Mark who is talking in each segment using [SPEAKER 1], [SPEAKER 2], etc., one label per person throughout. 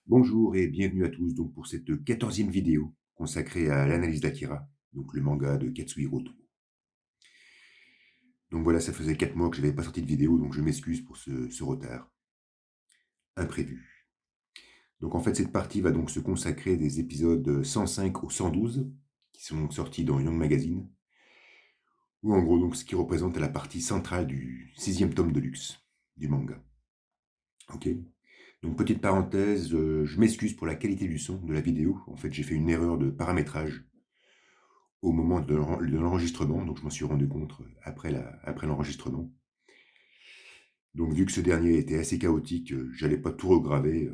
[SPEAKER 1] Bonjour et bienvenue à tous donc pour cette 14e vidéo consacrée à l'analyse d'Akira, donc le manga de Katsuhiro Otomo. Donc voilà, ça faisait 4 mois que je n'avais pas sorti de vidéo, donc je m'excuse pour ce retard imprévu. Donc en fait, cette partie va donc se consacrer des épisodes 105 au 112, qui sont donc sortis dans Young Magazine, ou en gros donc ce qui représente la partie centrale du 6e tome de luxe du manga. Ok. Donc petite parenthèse, je m'excuse pour la qualité du son de la vidéo. En fait, j'ai fait une erreur de paramétrage au moment de l'enregistrement, donc je m'en suis rendu compte après l'enregistrement. Donc vu que ce dernier était assez chaotique, j'allais pas tout regraver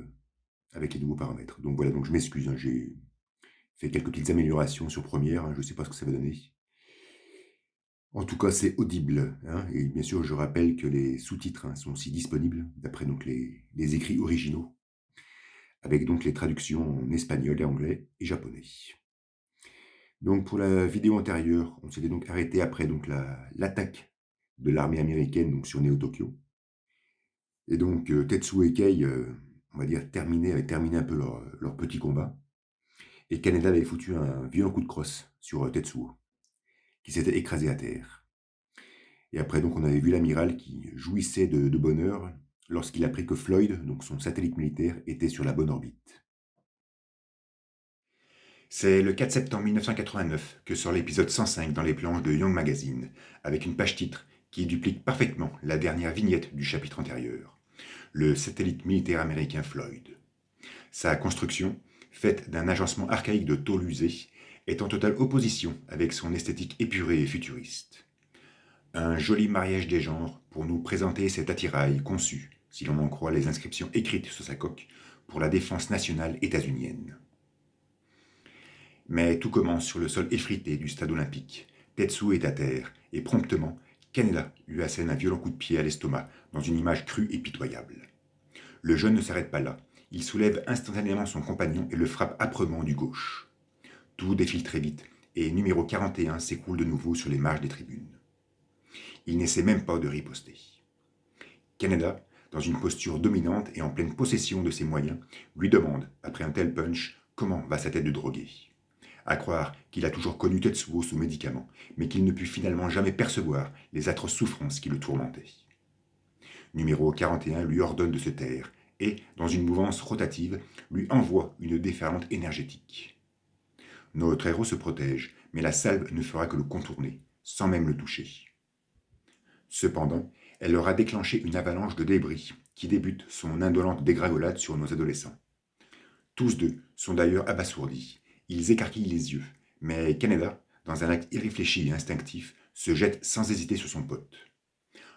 [SPEAKER 1] avec les nouveaux paramètres. Donc voilà, donc je m'excuse, hein, j'ai fait quelques petites améliorations sur Premiere, hein, je ne sais pas ce que ça va donner. En tout cas, c'est audible, hein, et bien sûr, je rappelle que les sous-titres, hein, sont aussi disponibles, d'après donc les écrits originaux, avec donc les traductions en espagnol et anglais et japonais. Donc pour la vidéo antérieure, on s'était donc arrêté après donc l'attaque de l'armée américaine donc sur Neo-Tokyo. Et donc Tetsuo et Kei, on va dire, avaient terminé un peu leur petit combat. Et Kaneda avait foutu un violent coup de crosse sur Tetsuo, qui s'était écrasé à terre. Et après, donc, on avait vu l'amiral qui jouissait de bonheur lorsqu'il apprit que Floyd, donc son satellite militaire, était sur la bonne orbite. C'est le 4 septembre 1989 que sort l'épisode 105 dans les planches de Young Magazine, avec une page titre qui duplique parfaitement la dernière vignette du chapitre antérieur, le satellite militaire américain Floyd. Sa construction, faite d'un agencement archaïque de tôle usée, est en totale opposition avec son esthétique épurée et futuriste. Un joli mariage des genres pour nous présenter cet attirail conçu, si l'on en croit les inscriptions écrites sur sa coque, pour la défense nationale états-unienne. Mais tout commence sur le sol effrité du stade olympique. Tetsuo est à terre, et promptement, Kaneda lui assène un violent coup de pied à l'estomac, dans une image crue et pitoyable. Le jeune ne s'arrête pas là. Il soulève instantanément son compagnon et le frappe âprement du gauche. Tout défile très vite, et numéro 41 s'écoule de nouveau sur les marges des tribunes. Il n'essaie même pas de riposter. Kaneda, dans une posture dominante et en pleine possession de ses moyens, lui demande, après un tel punch, comment va sa tête de drogué. À croire qu'il a toujours connu Tetsuo sous médicaments, mais qu'il ne put finalement jamais percevoir les atroces souffrances qui le tourmentaient. Numéro 41 lui ordonne de se taire, et, dans une mouvance rotative, lui envoie une déferlante énergétique. Notre héros se protège, mais la salve ne fera que le contourner, sans même le toucher. Cependant, elle aura déclenché une avalanche de débris qui débute son indolente dégringolade sur nos adolescents. Tous deux sont d'ailleurs abasourdis. Ils écarquillent les yeux, mais Kaneda, dans un acte irréfléchi et instinctif, se jette sans hésiter sur son pote.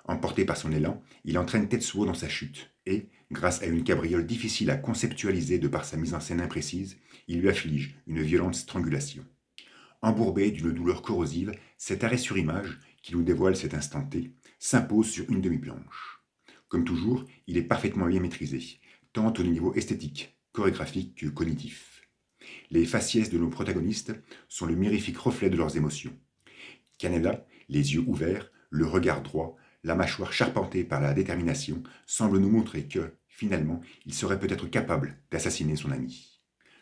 [SPEAKER 1] Emporté par son élan, il entraîne Tetsuo dans sa chute, et, grâce à une cabriole difficile à conceptualiser de par sa mise en scène imprécise, il lui afflige une violente strangulation. Embourbé d'une douleur corrosive, cet arrêt sur image, qui nous dévoile cet instant T, s'impose sur une demi-planche. Comme toujours, il est parfaitement bien maîtrisé, tant au niveau esthétique, chorégraphique que cognitif. Les faciès de nos protagonistes sont le mirifique reflet de leurs émotions. Kaneda, les yeux ouverts, le regard droit, la mâchoire charpentée par la détermination, semble nous montrer que, finalement, il serait peut-être capable d'assassiner son ami.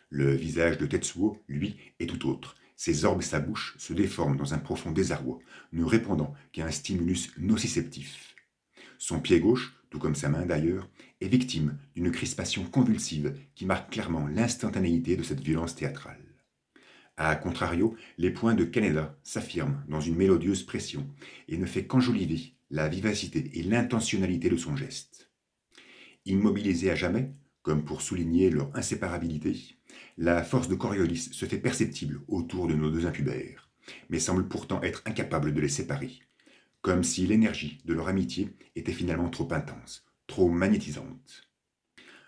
[SPEAKER 1] Le visage de Tetsuo, lui, est tout autre. Ses orbes et sa bouche se déforment dans un profond désarroi, ne répondant qu'à un stimulus nociceptif. Son pied gauche, tout comme sa main d'ailleurs, est victime d'une crispation convulsive qui marque clairement l'instantanéité de cette violence théâtrale. A contrario, les poings de Kaneda s'affirment dans une mélodieuse pression et ne fait qu'enjoliver la vivacité et l'intentionnalité de son geste. Immobilisés à jamais, comme pour souligner leur inséparabilité, la force de Coriolis se fait perceptible autour de nos deux impubères, mais semble pourtant être incapable de les séparer, comme si l'énergie de leur amitié était finalement trop intense, trop magnétisante.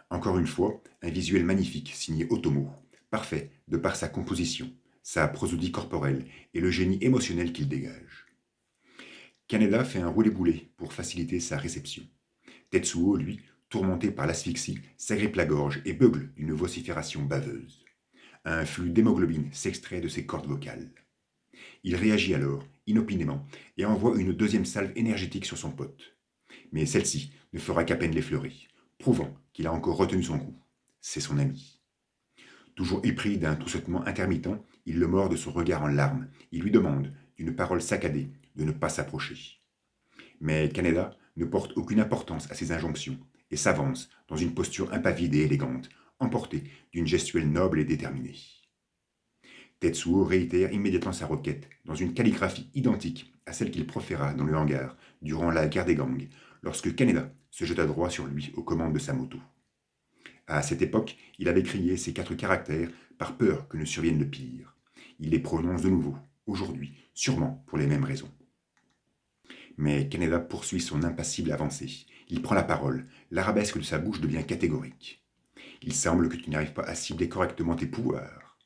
[SPEAKER 1] Encore une fois, un visuel magnifique signé Otomo, parfait de par sa composition, sa prosodie corporelle et le génie émotionnel qu'il dégage. Kaneda fait un roulé-boulé pour faciliter sa réception. Tetsuo, lui, tourmenté par l'asphyxie, s'agrippe la gorge et beugle d'une vocifération baveuse. Un flux d'hémoglobine s'extrait de ses cordes vocales. Il réagit alors, inopinément, et envoie une deuxième salve énergétique sur son pote. Mais celle-ci ne fera qu'à peine l'effleurer, prouvant qu'il a encore retenu son coup. c'est son ami. Toujours épris d'un troussotement intermittent, il le mord de son regard en larmes. Il lui demande, d'une parole saccadée, de ne pas s'approcher. Mais Kaneda ne porte aucune importance à ces injonctions et s'avance dans une posture impavide et élégante, emporté d'une gestuelle noble et déterminée. Tetsuo réitère immédiatement sa requête dans une calligraphie identique à celle qu'il proféra dans le hangar durant la guerre des gangs, lorsque Kaneda se jeta droit sur lui aux commandes de sa moto. À cette époque, il avait crié ces 4 caractères par peur que ne survienne le pire. Il les prononce de nouveau, aujourd'hui, sûrement pour les mêmes raisons. Mais Kaneda poursuit son impassible avancée. Il prend la parole, l'arabesque de sa bouche devient catégorique. Il semble que tu n'arrives pas à cibler correctement tes pouvoirs.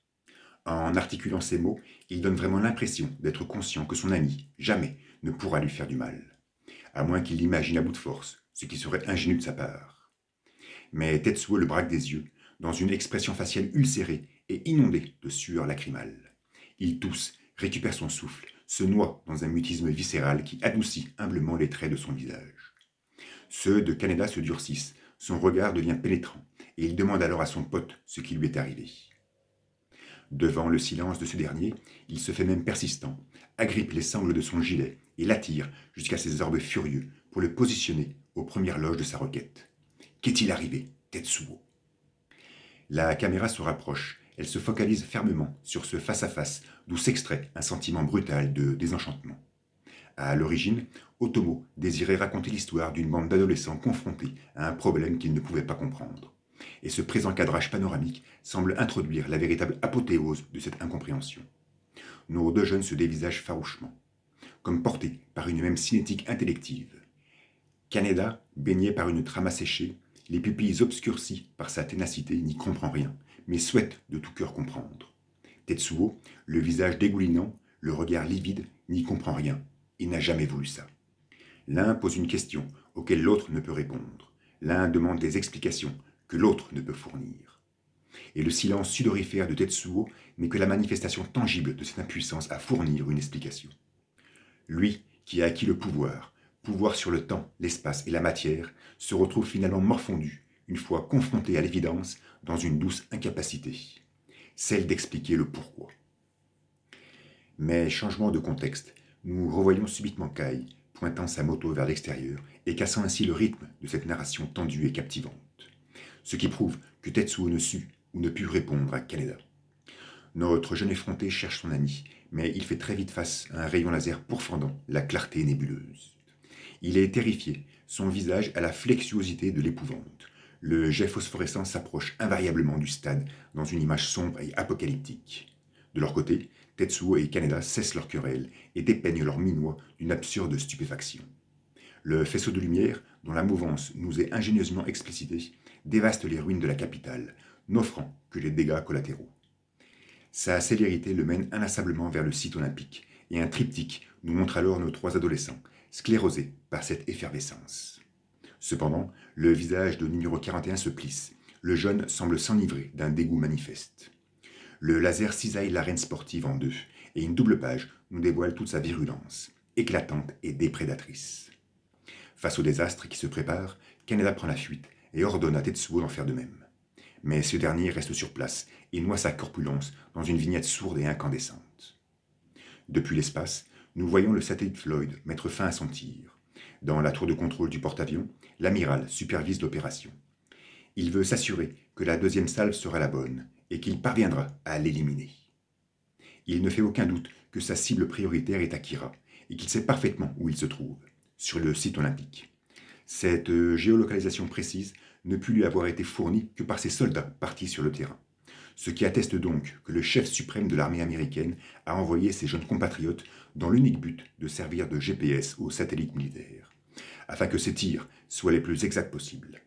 [SPEAKER 1] En articulant ces mots, il donne vraiment l'impression d'être conscient que son ami, jamais, ne pourra lui faire du mal. À moins qu'il l'imagine à bout de force, ce qui serait ingénu de sa part. Mais Tetsuo le braque des yeux, dans une expression faciale ulcérée et inondée de sueur lacrymale. Il tousse, récupère son souffle, se noie dans un mutisme viscéral qui adoucit humblement les traits de son visage. Ceux de Kaneda se durcissent, son regard devient pénétrant, et il demande alors à son pote ce qui lui est arrivé. Devant le silence de ce dernier, il se fait même persistant, agrippe les sangles de son gilet et l'attire jusqu'à ses orbes furieux pour le positionner aux premières loges de sa requête. Qu'est-il arrivé, Tetsuo? La caméra se rapproche, elle se focalise fermement sur ce face-à-face d'où s'extrait un sentiment brutal de désenchantement. À l'origine, Otomo désirait raconter l'histoire d'une bande d'adolescents confrontés à un problème qu'ils ne pouvaient pas comprendre. Et ce présent cadrage panoramique semble introduire la véritable apothéose de cette incompréhension. Nos 2 jeunes se dévisagent farouchement, comme portés par une même cinétique intellective. Kaneda, baigné par une trame asséchée, les pupilles obscurcies par sa ténacité, n'y comprend rien, mais souhaite de tout cœur comprendre. Tetsuo, le visage dégoulinant, le regard livide, n'y comprend rien, et n'a jamais voulu ça. L'un pose une question auquel l'autre ne peut répondre. L'un demande des explications que l'autre ne peut fournir. Et le silence sudorifère de Tetsuo n'est que la manifestation tangible de cette impuissance à fournir une explication. Lui, qui a acquis le pouvoir sur le temps, l'espace et la matière, se retrouve finalement morfondu, une fois confronté à l'évidence, dans une douce incapacité, celle d'expliquer le pourquoi. Mais changement de contexte, nous revoyons subitement Kai, pointant sa moto vers l'extérieur et cassant ainsi le rythme de cette narration tendue et captivante. Ce qui prouve que Tetsuo ne sut ou ne put répondre à Kaneda. Notre jeune effronté cherche son ami, mais il fait très vite face à un rayon laser pourfendant la clarté nébuleuse. Il est terrifié, son visage a la flexuosité de l'épouvante. Le jet phosphorescent s'approche invariablement du stade dans une image sombre et apocalyptique. De leur côté, Tetsuo et Kaneda cessent leur querelle et dépeignent leur minois d'une absurde stupéfaction. Le faisceau de lumière, dont la mouvance nous est ingénieusement explicitée, dévaste les ruines de la capitale, n'offrant que les dégâts collatéraux. Sa célérité le mène inlassablement vers le site olympique, et un triptyque nous montre alors nos 3 adolescents, sclérosés par cette effervescence. Cependant, le visage de numéro 41 se plisse. Le jeune semble s'enivrer d'un dégoût manifeste. Le laser cisaille l'arène sportive en 2, et une double page nous dévoile toute sa virulence, éclatante et déprédatrice. Face au désastre qui se prépare, Kaneda prend la fuite et ordonne à Tetsuo d'en faire de même. Mais ce dernier reste sur place et noie sa corpulence dans une vignette sourde et incandescente. Depuis l'espace, nous voyons le satellite Floyd mettre fin à son tir. Dans la tour de contrôle du porte-avions, l'amiral supervise l'opération. Il veut s'assurer que la 2e salve sera la bonne et qu'il parviendra à l'éliminer. Il ne fait aucun doute que sa cible prioritaire est Akira et qu'il sait parfaitement où il se trouve, sur le site olympique. Cette géolocalisation précise ne put lui avoir été fournie que par ses soldats partis sur le terrain. Ce qui atteste donc que le chef suprême de l'armée américaine a envoyé ses jeunes compatriotes dans l'unique but de servir de GPS aux satellites militaires, afin que ses tirs soient les plus exacts possibles.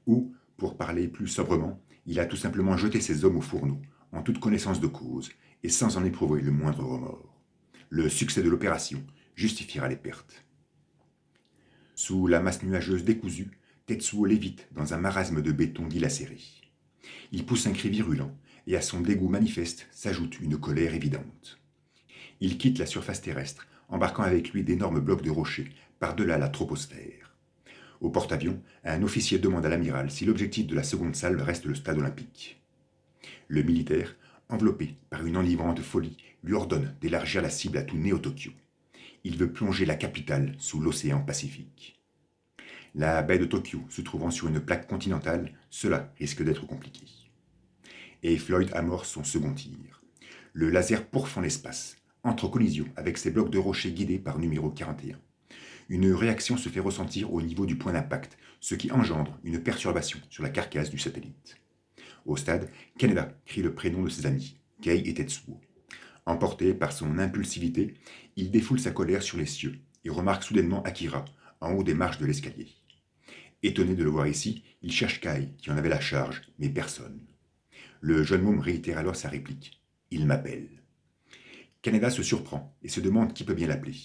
[SPEAKER 1] Ou, pour parler plus sobrement, il a tout simplement jeté ses hommes au fourneau, en toute connaissance de cause, et sans en éprouver le moindre remords. Le succès de l'opération justifiera les pertes. Sous la masse nuageuse décousue, Tetsuo lévite dans un marasme de béton dilacéré. Il pousse un cri virulent, et à son dégoût manifeste s'ajoute une colère évidente. Il quitte la surface terrestre, embarquant avec lui d'énormes blocs de rochers par-delà la troposphère. Au porte-avions, un officier demande à l'amiral si l'objectif de la seconde salve reste le stade olympique. Le militaire, enveloppé par une enivrante folie, lui ordonne d'élargir la cible à tout Néo-Tokyo. Il veut plonger la capitale sous l'océan Pacifique. La baie de Tokyo se trouvant sur une plaque continentale, cela risque d'être compliqué. Et Floyd amorce son second tir. Le laser pourfend l'espace, entre en collision avec ses blocs de rochers guidés par numéro 41. Une réaction se fait ressentir au niveau du point d'impact, ce qui engendre une perturbation sur la carcasse du satellite. Au stade, Kaneda crie le prénom de ses amis, Kei et Tetsuo. Emporté par son impulsivité, il défoule sa colère sur les cieux et remarque soudainement Akira, en haut des marches de l'escalier. Étonné de le voir ici, il cherche Kai, qui en avait la charge, mais personne. Le jeune môme réitère alors sa réplique. « Il m'appelle ». Kaneda se surprend et se demande qui peut bien l'appeler.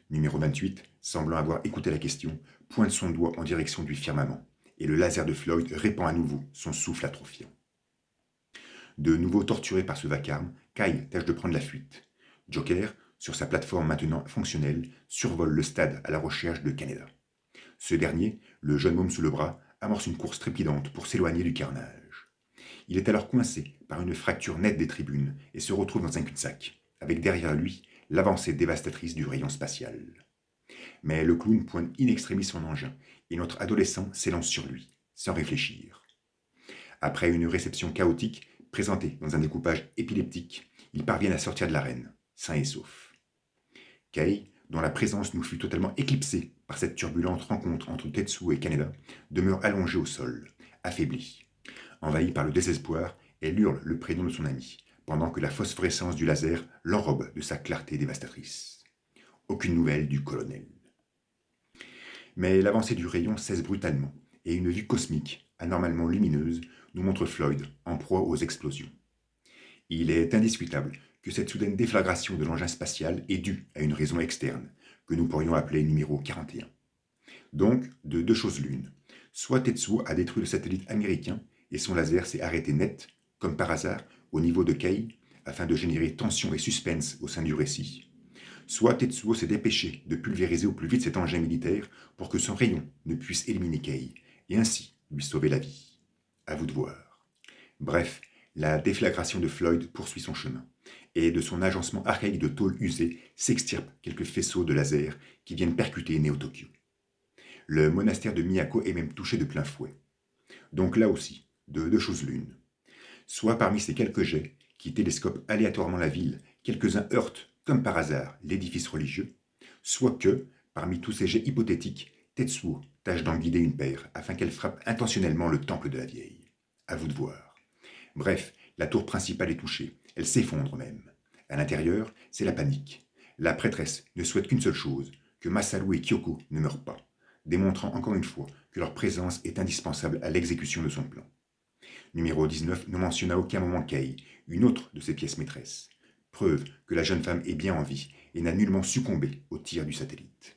[SPEAKER 1] Numéro 28, semblant avoir écouté la question, pointe son doigt en direction du firmament, et le laser de Floyd répand à nouveau son souffle atrophiant. De nouveau torturé par ce vacarme, Kai tâche de prendre la fuite. Joker, sur sa plateforme maintenant fonctionnelle, survole le stade à la recherche de Kaneda. Ce dernier, le jeune môme sous le bras, amorce une course trépidante pour s'éloigner du carnage. Il est alors coincé par une fracture nette des tribunes et se retrouve dans un cul-de-sac, avec derrière lui l'avancée dévastatrice du rayon spatial. Mais le clown pointe in extremis son engin, et notre adolescent s'élance sur lui, sans réfléchir. Après une réception chaotique, présentée dans un découpage épileptique, ils parviennent à sortir de l'arène, sains et saufs. Kei, dont la présence nous fut totalement éclipsée par cette turbulente rencontre entre Tetsuo et Kaneda, demeure allongée au sol, affaiblie. Envahie par le désespoir, elle hurle le prénom de son ami, pendant que la phosphorescence du laser l'enrobe de sa clarté dévastatrice. Aucune nouvelle du colonel. Mais l'avancée du rayon cesse brutalement, et une vue cosmique, anormalement lumineuse, nous montre Floyd en proie aux explosions. Il est indiscutable que cette soudaine déflagration de l'engin spatial est due à une raison externe, que nous pourrions appeler numéro 41. Donc, de deux choses l'une. Soit Tetsuo a détruit le satellite américain, et son laser s'est arrêté net, comme par hasard, au niveau de Kei, afin de générer tension et suspense au sein du récit. Soit Tetsuo s'est dépêché de pulvériser au plus vite cet engin militaire pour que son rayon ne puisse éliminer Kei, et ainsi lui sauver la vie. À vous de voir. Bref, la déflagration de Floyd poursuit son chemin, et de son agencement archaïque de tôle usée s'extirpent quelques faisceaux de laser qui viennent percuter Néo-Tokyo. Le monastère de Miyako est même touché de plein fouet. Donc là aussi, de deux choses l'une. Soit parmi ces quelques jets, qui télescopent aléatoirement la ville, quelques-uns heurtent, comme par hasard, l'édifice religieux, soit que, parmi tous ces jets hypothétiques, Tetsuo tâche d'en guider une paire, afin qu'elle frappe intentionnellement le temple de la vieille. À vous de voir. Bref, la tour principale est touchée, elle s'effondre même. À l'intérieur, c'est la panique. La prêtresse ne souhaite qu'une seule chose, que Masaru et Kyoko ne meurent pas, démontrant encore une fois que leur présence est indispensable à l'exécution de son plan. Numéro 19 ne mentionne à aucun moment Kei, une autre de ses pièces maîtresses. Preuve que la jeune femme est bien en vie et n'a nullement succombé au tir du satellite.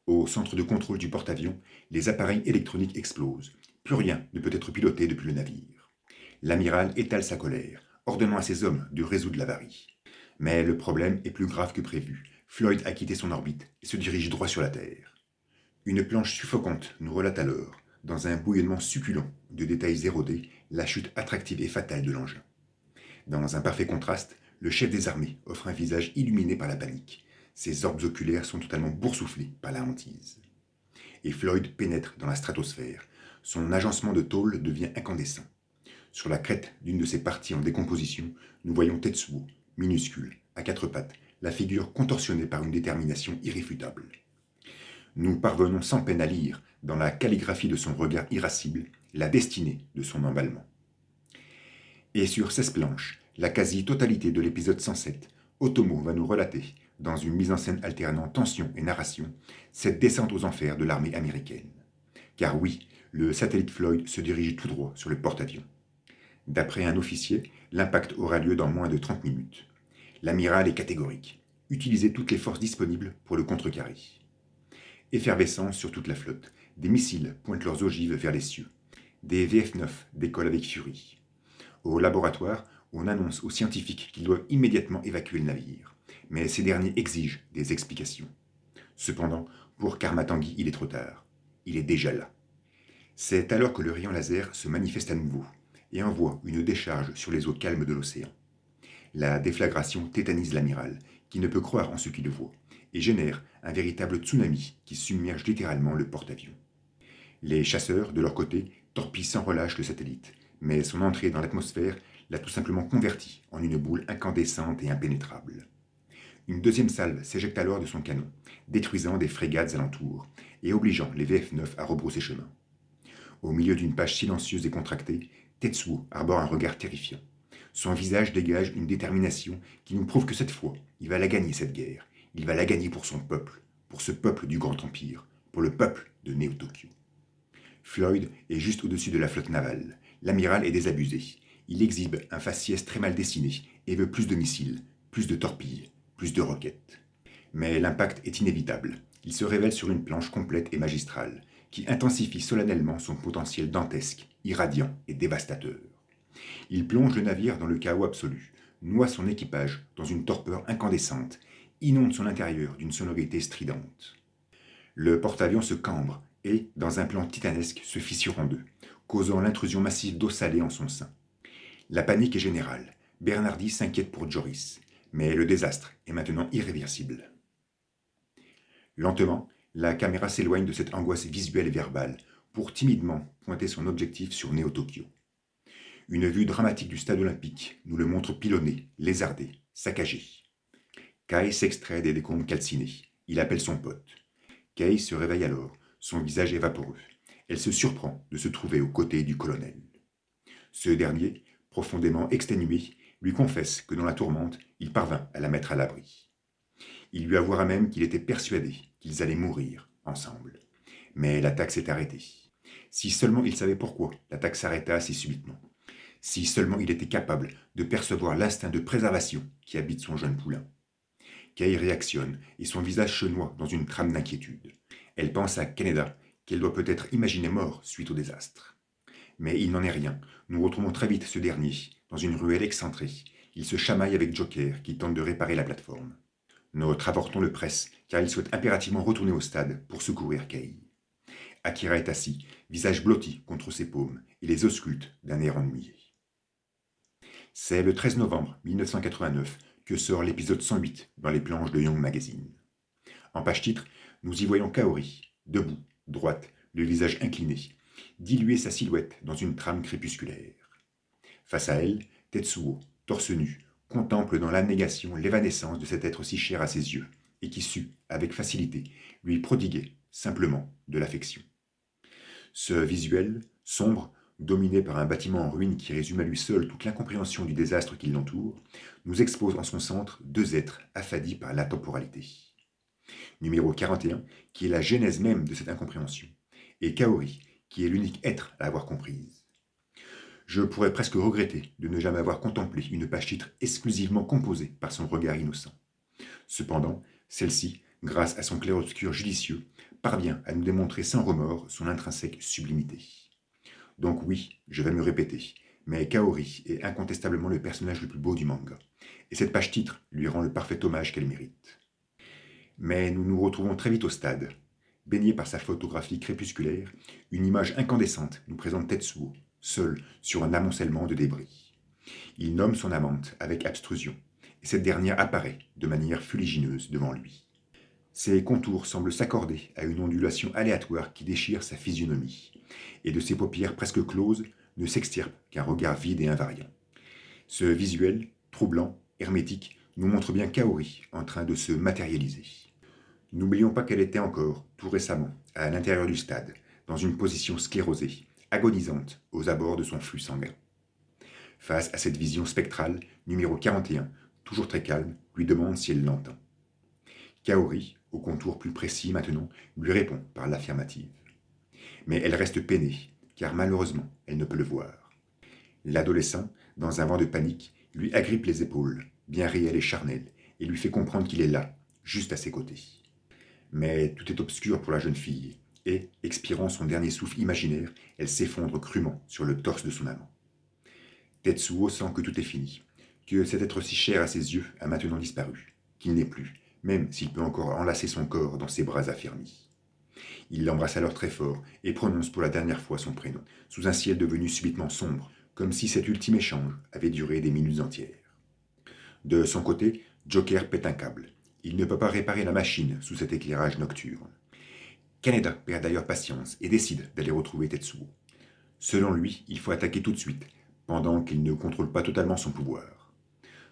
[SPEAKER 1] Au centre de contrôle du porte-avions, les appareils électroniques explosent. Plus rien ne peut être piloté depuis le navire. L'amiral étale sa colère, ordonnant à ses hommes de résoudre l'avarie. Mais le problème est plus grave que prévu. Floyd a quitté son orbite et se dirige droit sur la Terre. Une planche suffocante nous relate alors, dans un bouillonnement succulent de détails érodés, la chute attractive et fatale de l'engin. Dans un parfait contraste, le chef des armées offre un visage illuminé par la panique. Ses orbes oculaires sont totalement boursouflés par la hantise. Et Floyd pénètre dans la stratosphère. Son agencement de tôle devient incandescent. Sur la crête d'une de ses parties en décomposition, nous voyons Tetsuo, minuscule, à quatre pattes, la figure contorsionnée par une détermination irréfutable. Nous parvenons sans peine à lire, dans la calligraphie de son regard irascible, la destinée de son emballement. Et sur 16 planches, la quasi-totalité de l'épisode 107, Otomo va nous relater, dans une mise en scène alternant tension et narration, cette descente aux enfers de l'armée américaine. Car oui, le satellite Floyd se dirige tout droit sur le porte-avions. D'après un officier, l'impact aura lieu dans moins de 30 minutes. L'amiral est catégorique. Utilisez toutes les forces disponibles pour le contrecarrer. Effervescence sur toute la flotte. Des missiles pointent leurs ogives vers les cieux. Des VF-9 décollent avec furie. Au laboratoire, on annonce aux scientifiques qu'ils doivent immédiatement évacuer le navire. Mais ces derniers exigent des explications. Cependant, pour Karma Tanguy, il est trop tard. il est déjà là. C'est alors que le rayon laser se manifeste à nouveau et envoie une décharge sur les eaux calmes de l'océan. La déflagration tétanise l'amiral, qui ne peut croire en ce qu'il voit, et génère un véritable tsunami qui submerge littéralement le porte-avions. Les chasseurs, de leur côté, torpillent sans relâche le satellite, mais son entrée dans l'atmosphère l'a tout simplement converti en une boule incandescente et impénétrable. Une deuxième salve s'éjecte alors de son canon, détruisant des frégates alentours et obligeant les VF-9 à rebrousser chemin. Au milieu d'une page silencieuse et contractée, Tetsuo arbore un regard terrifiant. Son visage dégage une détermination qui nous prouve que cette fois, il va la gagner cette guerre. Il va la gagner pour son peuple, pour ce peuple du Grand Empire, pour le peuple de Neo-Tokyo. Floyd est juste au-dessus de la flotte navale. L'amiral est désabusé. Il exhibe un faciès très mal dessiné et veut plus de missiles, plus de torpilles, plus de roquettes. Mais l'impact est inévitable. Il se révèle sur une planche complète et magistrale, qui intensifie solennellement son potentiel dantesque, irradiant et dévastateur. Il plonge le navire dans le chaos absolu, noie son équipage dans une torpeur incandescente, inonde son intérieur d'une sonorité stridente. Le porte-avions se cambre et, dans un plan titanesque, se fissure en deux, causant l'intrusion massive d'eau salée en son sein. La panique est générale. Bernardi s'inquiète pour Joris, mais le désastre est maintenant irréversible. Lentement, la caméra s'éloigne de cette angoisse visuelle et verbale pour timidement pointer son objectif sur Neo-Tokyo. Une vue dramatique du stade olympique nous le montre pilonné, lézardé, saccagé. Kai s'extrait des décombres calcinés. Il appelle son pote. Kei se réveille alors, son visage est vaporeux. Elle se surprend de se trouver aux côtés du colonel. Ce dernier, profondément exténué, lui confesse que dans la tourmente, il parvint à la mettre à l'abri. Il lui avouera même qu'il était persuadé qu'ils allaient mourir ensemble. Mais l'attaque s'est arrêtée. Si seulement il savait pourquoi l'attaque s'arrêta si subitement. Si seulement il était capable de percevoir l'instinct de préservation qui habite son jeune poulain. Kei réactionne et son visage se noie dans une trame d'inquiétude. Elle pense à Kaneda, qu'elle doit peut-être imaginer mort suite au désastre. Mais il n'en est rien. Nous retrouvons très vite ce dernier, dans une ruelle excentrée. Il se chamaille avec Joker, qui tente de réparer la plateforme. Notre avorton le presse, car il souhaite impérativement retourner au stade pour secourir Kei. Akira est assis, visage blotti contre ses paumes, et les auscultes d'un air ennuyé. C'est le 13 novembre 1989 que sort l'épisode 108 dans les planches de Young Magazine. En page titre, nous y voyons Kaori, debout, droite, le visage incliné, diluer sa silhouette dans une trame crépusculaire. Face à elle, Tetsuo, torse nu, contemple dans l'abnégation l'évanescence de cet être si cher à ses yeux, et qui sut, avec facilité, lui prodiguer, simplement, de l'affection. Ce visuel, sombre, dominé par un bâtiment en ruine qui résume à lui seul toute l'incompréhension du désastre qui l'entoure, nous expose en son centre deux êtres affadis par la temporalité. Numéro 41, qui est la genèse même de cette incompréhension, et Kaori, qui est l'unique être à l'avoir comprise. Je pourrais presque regretter de ne jamais avoir contemplé une page titre exclusivement composée par son regard innocent. Cependant, celle-ci, grâce à son clair-obscur judicieux, parvient à nous démontrer sans remords son intrinsèque sublimité. Donc oui, je vais me répéter, mais Kaori est incontestablement le personnage le plus beau du manga, et cette page titre lui rend le parfait hommage qu'elle mérite. Mais nous nous retrouvons très vite au stade. Baigné par sa photographie crépusculaire, une image incandescente nous présente Tetsuo, seul sur un amoncellement de débris. Il nomme son amante avec abstrusion, et cette dernière apparaît de manière fuligineuse devant lui. Ses contours semblent s'accorder à une ondulation aléatoire qui déchire sa physionomie, et de ses paupières presque closes ne s'extirpe qu'un regard vide et invariant. Ce visuel, troublant, hermétique, nous montre bien Kaori en train de se matérialiser. N'oublions pas qu'elle était encore, tout récemment, à l'intérieur du stade, dans une position sclérosée, agonisante aux abords de son flux sanguin. Face à cette vision spectrale, numéro 41, toujours très calme, lui demande si elle l'entend. Kaori, au contour plus précis maintenant, lui répond par l'affirmative. Mais elle reste peinée, car malheureusement, elle ne peut le voir. L'adolescent, dans un vent de panique, lui agrippe les épaules, bien réel et charnel, et lui fait comprendre qu'il est là, juste à ses côtés. Mais tout est obscur pour la jeune fille, et, expirant son dernier souffle imaginaire, elle s'effondre crûment sur le torse de son amant. Tetsuo sent que tout est fini, que cet être si cher à ses yeux a maintenant disparu, qu'il n'est plus, même s'il peut encore enlacer son corps dans ses bras affermis. Il l'embrasse alors très fort et prononce pour la dernière fois son prénom, sous un ciel devenu subitement sombre, comme si cet ultime échange avait duré des minutes entières. De son côté, Joker pète un câble. Il ne peut pas réparer la machine sous cet éclairage nocturne. Kaneda perd d'ailleurs patience et décide d'aller retrouver Tetsuo. Selon lui, il faut attaquer tout de suite, pendant qu'il ne contrôle pas totalement son pouvoir.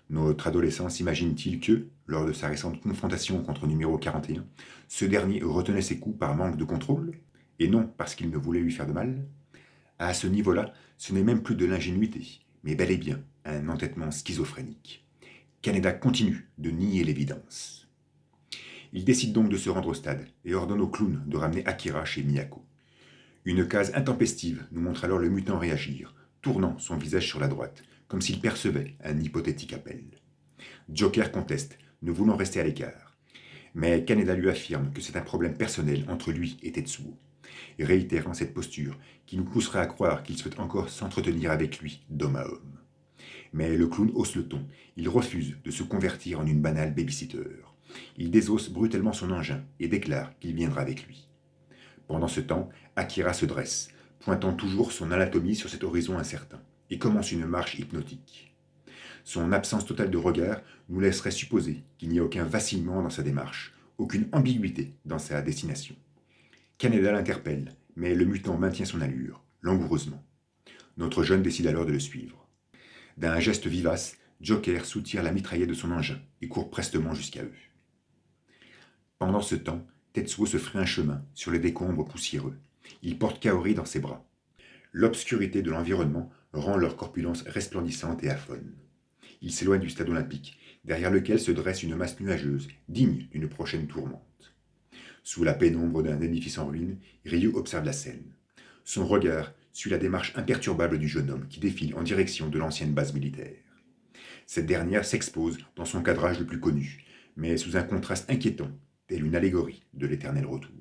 [SPEAKER 1] Notre adolescent s'imagine-t-il que, lors de sa récente confrontation contre numéro 41, ce dernier retenait ses coups par manque de contrôle, et non parce qu'il ne voulait lui faire de mal? À ce niveau-là, ce n'est même plus de l'ingénuité, mais bel et bien un entêtement schizophrénique. Kaneda continue de nier l'évidence. Il décide donc de se rendre au stade et ordonne au clown de ramener Akira chez Miyako. Une case intempestive nous montre alors le mutant réagir, tournant son visage sur la droite, comme s'il percevait un hypothétique appel. Joker conteste, ne voulant rester à l'écart. Mais Kaneda lui affirme que c'est un problème personnel entre lui et Tetsuo, réitérant cette posture qui nous poussera à croire qu'il souhaite encore s'entretenir avec lui d'homme à homme. Mais le clown hausse le ton, il refuse de se convertir en une banale babysitter. Il désosse brutalement son engin et déclare qu'il viendra avec lui. Pendant ce temps, Akira se dresse, pointant toujours son anatomie sur cet horizon incertain, et commence une marche hypnotique. Son absence totale de regard nous laisserait supposer qu'il n'y a aucun vacillement dans sa démarche, aucune ambiguïté dans sa destination. Kaneda l'interpelle, mais le mutant maintient son allure, langoureusement. Notre jeune décide alors de le suivre. D'un geste vivace, Joker soutire la mitraillette de son engin et court prestement jusqu'à eux. Pendant ce temps, Tetsuo se ferait un chemin sur les décombres poussiéreux. Il porte Kaori dans ses bras. L'obscurité de l'environnement rend leur corpulence resplendissante et aphone. Il s'éloigne du stade olympique, derrière lequel se dresse une masse nuageuse, digne d'une prochaine tourmente. Sous la pénombre d'un édifice en ruine, Ryu observe la scène. Son regard suit la démarche imperturbable du jeune homme qui défile en direction de l'ancienne base militaire. Cette dernière s'expose dans son cadrage le plus connu, mais sous un contraste inquiétant, telle une allégorie de l'éternel retour.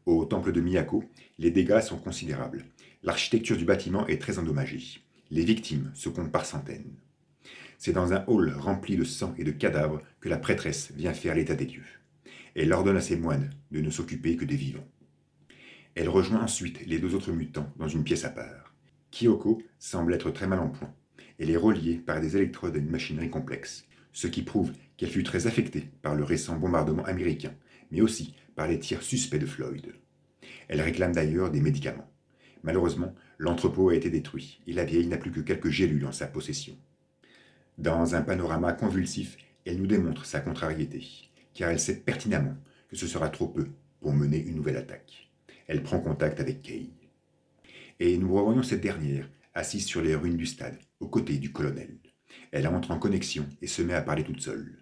[SPEAKER 1] Au temple de Miyako, les dégâts sont considérables. L'architecture du bâtiment est très endommagée. Les victimes se comptent par centaines. C'est dans un hall rempli de sang et de cadavres que la prêtresse vient faire l'état des lieux. Elle ordonne à ses moines de ne s'occuper que des vivants. Elle rejoint ensuite les deux autres mutants dans une pièce à part. Kyoko semble être très mal en point. Elle est reliée par des électrodes à une machinerie complexe, ce qui prouve qu'elle fut très affectée par le récent bombardement américain, mais aussi par les tirs suspects de Floyd. Elle réclame d'ailleurs des médicaments. Malheureusement, l'entrepôt a été détruit et la vieille n'a plus que quelques gélules en sa possession. Dans un panorama convulsif, elle nous démontre sa contrariété, car elle sait pertinemment que ce sera trop peu pour mener une nouvelle attaque. Elle prend contact avec Kei. Et nous revoyons cette dernière, assise sur les ruines du stade, aux côtés du colonel. Elle entre en connexion et se met à parler toute seule.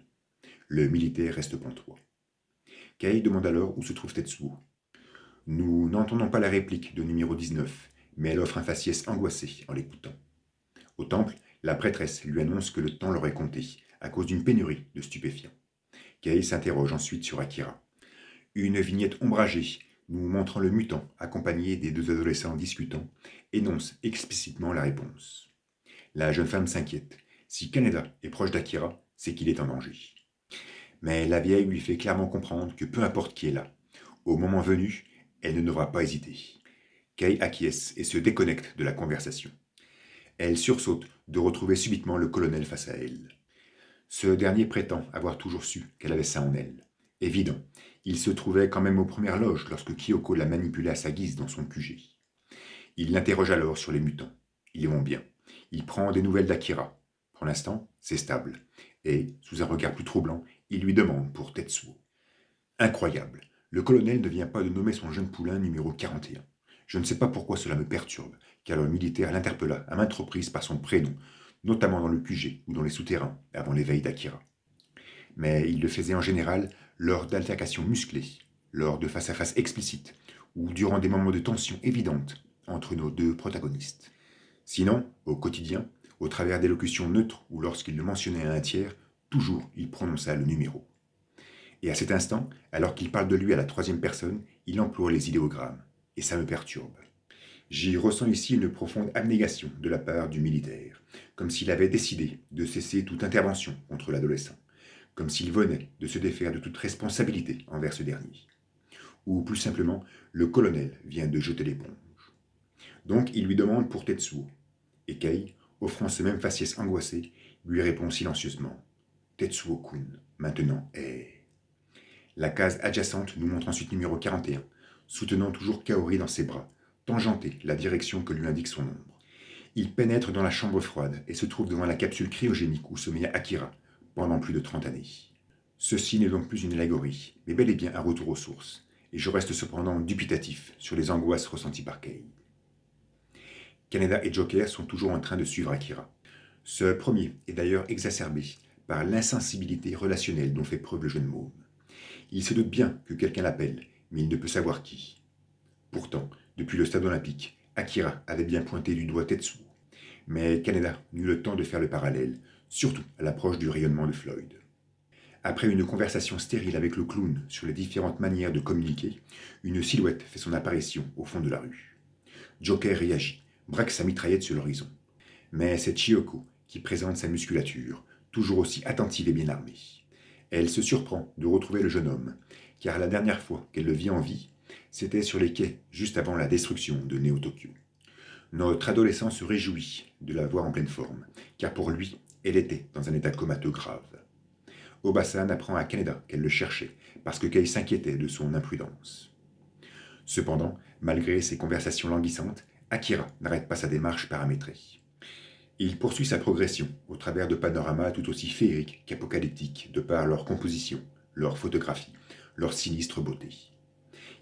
[SPEAKER 1] Le militaire reste pantois. Kei demande alors où se trouve Tetsuo. Nous n'entendons pas la réplique de numéro 19, mais elle offre un faciès angoissé en l'écoutant. Au temple, la prêtresse lui annonce que le temps leur est compté, à cause d'une pénurie de stupéfiants. Kei s'interroge ensuite sur Akira. Une vignette ombragée, nous montrant le mutant, accompagné des deux adolescents discutant, énonce explicitement la réponse. La jeune femme s'inquiète. Si Kaneda est proche d'Akira, c'est qu'il est en danger. Mais la vieille lui fait clairement comprendre que peu importe qui est là, au moment venu, elle ne devra pas hésiter. Kei acquiesce et se déconnecte de la conversation. Elle sursaute de retrouver subitement le colonel face à elle. Ce dernier prétend avoir toujours su qu'elle avait ça en elle. Évident, il se trouvait quand même aux premières loges lorsque Kyoko la manipulait à sa guise dans son QG. Il l'interroge alors sur les mutants. Ils vont bien. Il prend des nouvelles d'Akira. Pour l'instant, c'est stable. Et, sous un regard plus troublant, il lui demande pour Tetsuo. Incroyable. Le colonel ne vient pas de nommer son jeune poulain numéro 41. Je ne sais pas pourquoi cela me perturbe, car le militaire l'interpella à maintes reprises par son prénom, notamment dans le QG ou dans les souterrains, avant l'éveil d'Akira. Mais il le faisait en général lors d'altercations musclées, lors de face-à-face explicites, ou durant des moments de tension évidente entre nos deux protagonistes. Sinon, au quotidien, au travers d'élocutions neutres ou lorsqu'il le mentionnait à un tiers, toujours il prononça le numéro. Et à cet instant, alors qu'il parle de lui à la troisième personne, il emploie les idéogrammes, et ça me perturbe. J'y ressens ici une profonde abnégation de la part du militaire, comme s'il avait décidé de cesser toute intervention contre l'adolescent, comme s'il venait de se défaire de toute responsabilité envers ce dernier. ou plus simplement, le colonel vient de jeter l'éponge. Donc il lui demande pour Tetsuo. Et Kei, offrant ce même faciès angoissé, lui répond silencieusement. Tetsuo-kun, maintenant est... La case adjacente nous montre ensuite numéro 41, soutenant toujours Kaori dans ses bras, tangenté la direction que lui indique son ombre. Il pénètre dans la chambre froide et se trouve devant la capsule cryogénique où sommeillait Akira pendant plus de 30 années. Ceci n'est donc plus une allégorie, mais bel et bien un retour aux sources, et je reste cependant dubitatif sur les angoisses ressenties par Kei. Kaneda et Joker sont toujours en train de suivre Akira. Ce premier est d'ailleurs exacerbé par l'insensibilité relationnelle dont fait preuve le jeune môme. Il se doute bien que quelqu'un l'appelle, mais il ne peut savoir qui. Pourtant, depuis le stade olympique, Akira avait bien pointé du doigt Tetsuo. Mais Kaneda n'eut le temps de faire le parallèle, surtout à l'approche du rayonnement de Floyd. Après une conversation stérile avec le clown sur les différentes manières de communiquer, une silhouette fait son apparition au fond de la rue. Joker réagit, braque sa mitraillette sur l'horizon. Mais c'est Chiyoko qui présente sa musculature, toujours aussi attentive et bien armée. Elle se surprend de retrouver le jeune homme, car la dernière fois qu'elle le vit en vie, c'était sur les quais juste avant la destruction de Neo-Tokyo. Notre adolescent se réjouit de la voir en pleine forme, car pour lui, elle était dans un état comateux grave. Obasan apprend à Kaneda qu'elle le cherchait, parce que Kei s'inquiétait de son imprudence. Cependant, malgré ses conversations languissantes, Akira n'arrête pas sa démarche paramétrée. Il poursuit sa progression au travers de panoramas tout aussi féeriques qu'apocalyptiques de par leur composition, leur photographie, leur sinistre beauté.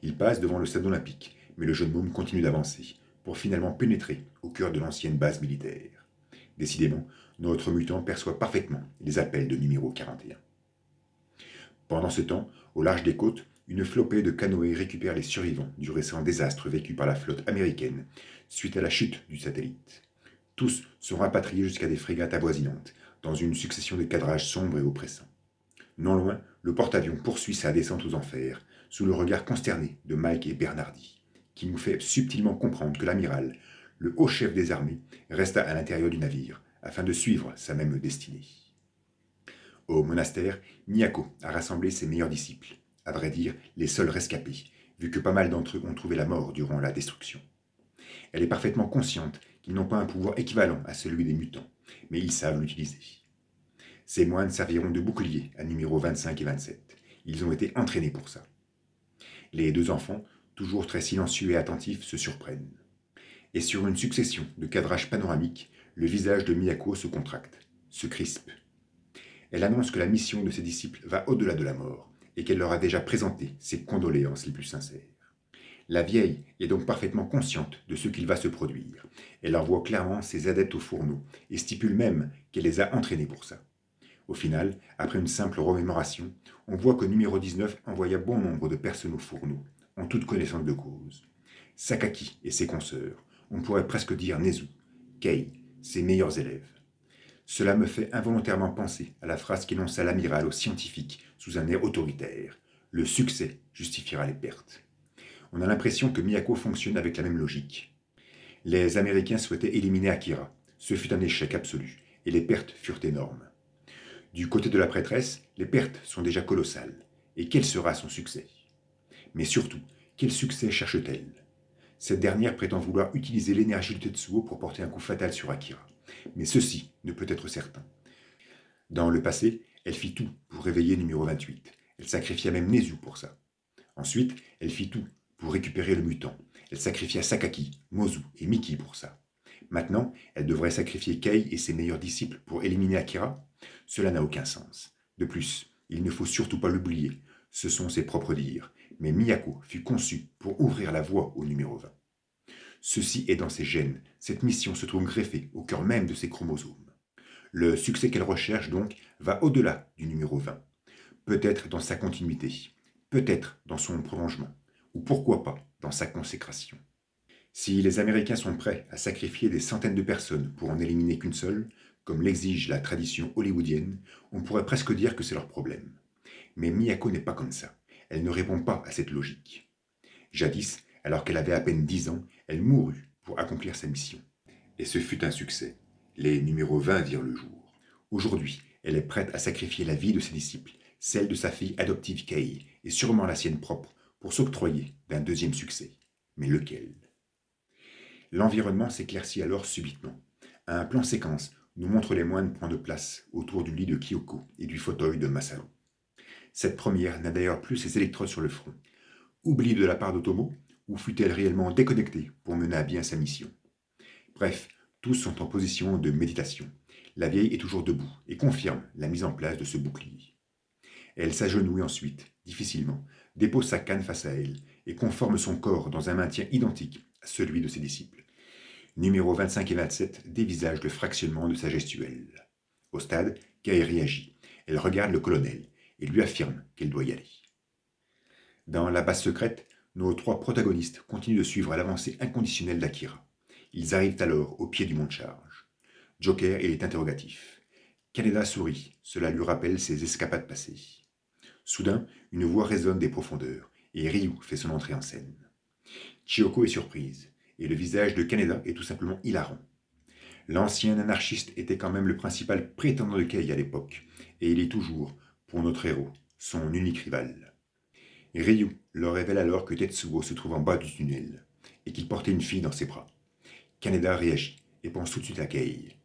[SPEAKER 1] Il passe devant le stade olympique, mais le jeune môme continue d'avancer, pour finalement pénétrer au cœur de l'ancienne base militaire. Décidément, notre mutant perçoit parfaitement les appels de numéro 41. Pendant ce temps, au large des côtes, une flopée de canoës récupère les survivants du récent désastre vécu par la flotte américaine suite à la chute du satellite. Tous sont rapatriés jusqu'à des frégates avoisinantes, dans une succession de cadrages sombres et oppressants. Non loin, le porte-avions poursuit sa descente aux enfers, sous le regard consterné de Mike et Bernardi, qui nous fait subtilement comprendre que l'amiral, le haut chef des armées, resta à l'intérieur du navire, afin de suivre sa même destinée. Au monastère, Miyako a rassemblé ses meilleurs disciples, à vrai dire les seuls rescapés, vu que pas mal d'entre eux ont trouvé la mort durant la destruction. Elle est parfaitement consciente qu'ils n'ont pas un pouvoir équivalent à celui des mutants, mais ils savent l'utiliser. Ces moines serviront de bouclier à numéro 25 et 27. Ils ont été entraînés pour ça. Les deux enfants, toujours très silencieux et attentifs, se surprennent. Et sur une succession de cadrages panoramiques, le visage de Miyako se contracte, se crispe. Elle annonce que la mission de ses disciples va au-delà de la mort et qu'elle leur a déjà présenté ses condoléances les plus sincères. La vieille est donc parfaitement consciente de ce qu'il va se produire. Elle envoie clairement ses adeptes au fourneau et stipule même qu'elle les a entraînés pour ça. Au final, après une simple remémoration, on voit que numéro 19 envoya bon nombre de personnes au fourneau, en toute connaissance de cause. Sakaki et ses consoeurs, on pourrait presque dire Nezu, Kei, ses meilleurs élèves. Cela me fait involontairement penser à la phrase qu'énonça l'amiral aux scientifiques sous un air autoritaire. Le succès justifiera les pertes. On a l'impression que Miyako fonctionne avec la même logique. Les Américains souhaitaient éliminer Akira. Ce fut un échec absolu, et les pertes furent énormes. Du côté de la prêtresse, les pertes sont déjà colossales. Et quel sera son succès? Mais surtout, quel succès cherche-t-elle? Cette dernière prétend vouloir utiliser l'énergie de Tetsuo pour porter un coup fatal sur Akira. Mais ceci ne peut être certain. Dans le passé, elle fit tout pour réveiller numéro 28. Elle sacrifia même Nezu pour ça. Ensuite, elle fit tout pour récupérer le mutant. Elle sacrifia Sakaki, Mozu et Miki pour ça. Maintenant, elle devrait sacrifier Kei et ses meilleurs disciples pour éliminer Akira? Cela n'a aucun sens. De plus, il ne faut surtout pas l'oublier. Ce sont ses propres dires. Mais Miyako fut conçue pour ouvrir la voie au numéro 20. Ceci est dans ses gènes. Cette mission se trouve greffée au cœur même de ses chromosomes. Le succès qu'elle recherche donc va au-delà du numéro 20. Peut-être dans sa continuité, peut-être dans son prolongement, ou pourquoi pas dans sa consécration. Si les Américains sont prêts à sacrifier des centaines de personnes pour en éliminer qu'une seule, comme l'exige la tradition hollywoodienne, on pourrait presque dire que c'est leur problème. Mais Miyako n'est pas comme ça. Elle ne répond pas à cette logique. Jadis, alors qu'elle avait à peine 10 ans, elle mourut pour accomplir sa mission. Et ce fut un succès. Les numéros 20 virent le jour. Aujourd'hui, elle est prête à sacrifier la vie de ses disciples, celle de sa fille adoptive Kei, et sûrement la sienne propre, pour s'octroyer d'un deuxième succès. Mais lequel? L'environnement s'éclaircit alors subitement. Un plan séquence nous montre les moines prendre place autour du lit de Kyoko et du fauteuil de Masaru. Cette première n'a d'ailleurs plus ses électrodes sur le front. Oubli de la part d'Otomo, ou fut-elle réellement déconnectée pour mener à bien sa mission? Bref, tous sont en position de méditation. La vieille est toujours debout et confirme la mise en place de ce bouclier. Elle s'agenouille ensuite, difficilement, dépose sa canne face à elle et conforme son corps dans un maintien identique à celui de ses disciples. Numéros 25 et 27 dévisagent le fractionnement de sa gestuelle. Au stade, Kai réagit. Elle regarde le colonel et lui affirme qu'elle doit y aller. Dans la base secrète, nos trois protagonistes continuent de suivre l'avancée inconditionnelle d'Akira. Ils arrivent alors au pied du mont de charge. Joker est interrogatif. Kaneda sourit, cela lui rappelle ses escapades passées. Soudain, une voix résonne des profondeurs, et Ryu fait son entrée en scène. Chiyoko est surprise, et le visage de Kaneda est tout simplement hilarant. L'ancien anarchiste était quand même le principal prétendant de Kei à l'époque, et il est toujours, pour notre héros, son unique rival. Ryu leur révèle alors que Tetsuo se trouve en bas du tunnel, et qu'il portait une fille dans ses bras. Kaneda réagit, et pense tout de suite à Kei.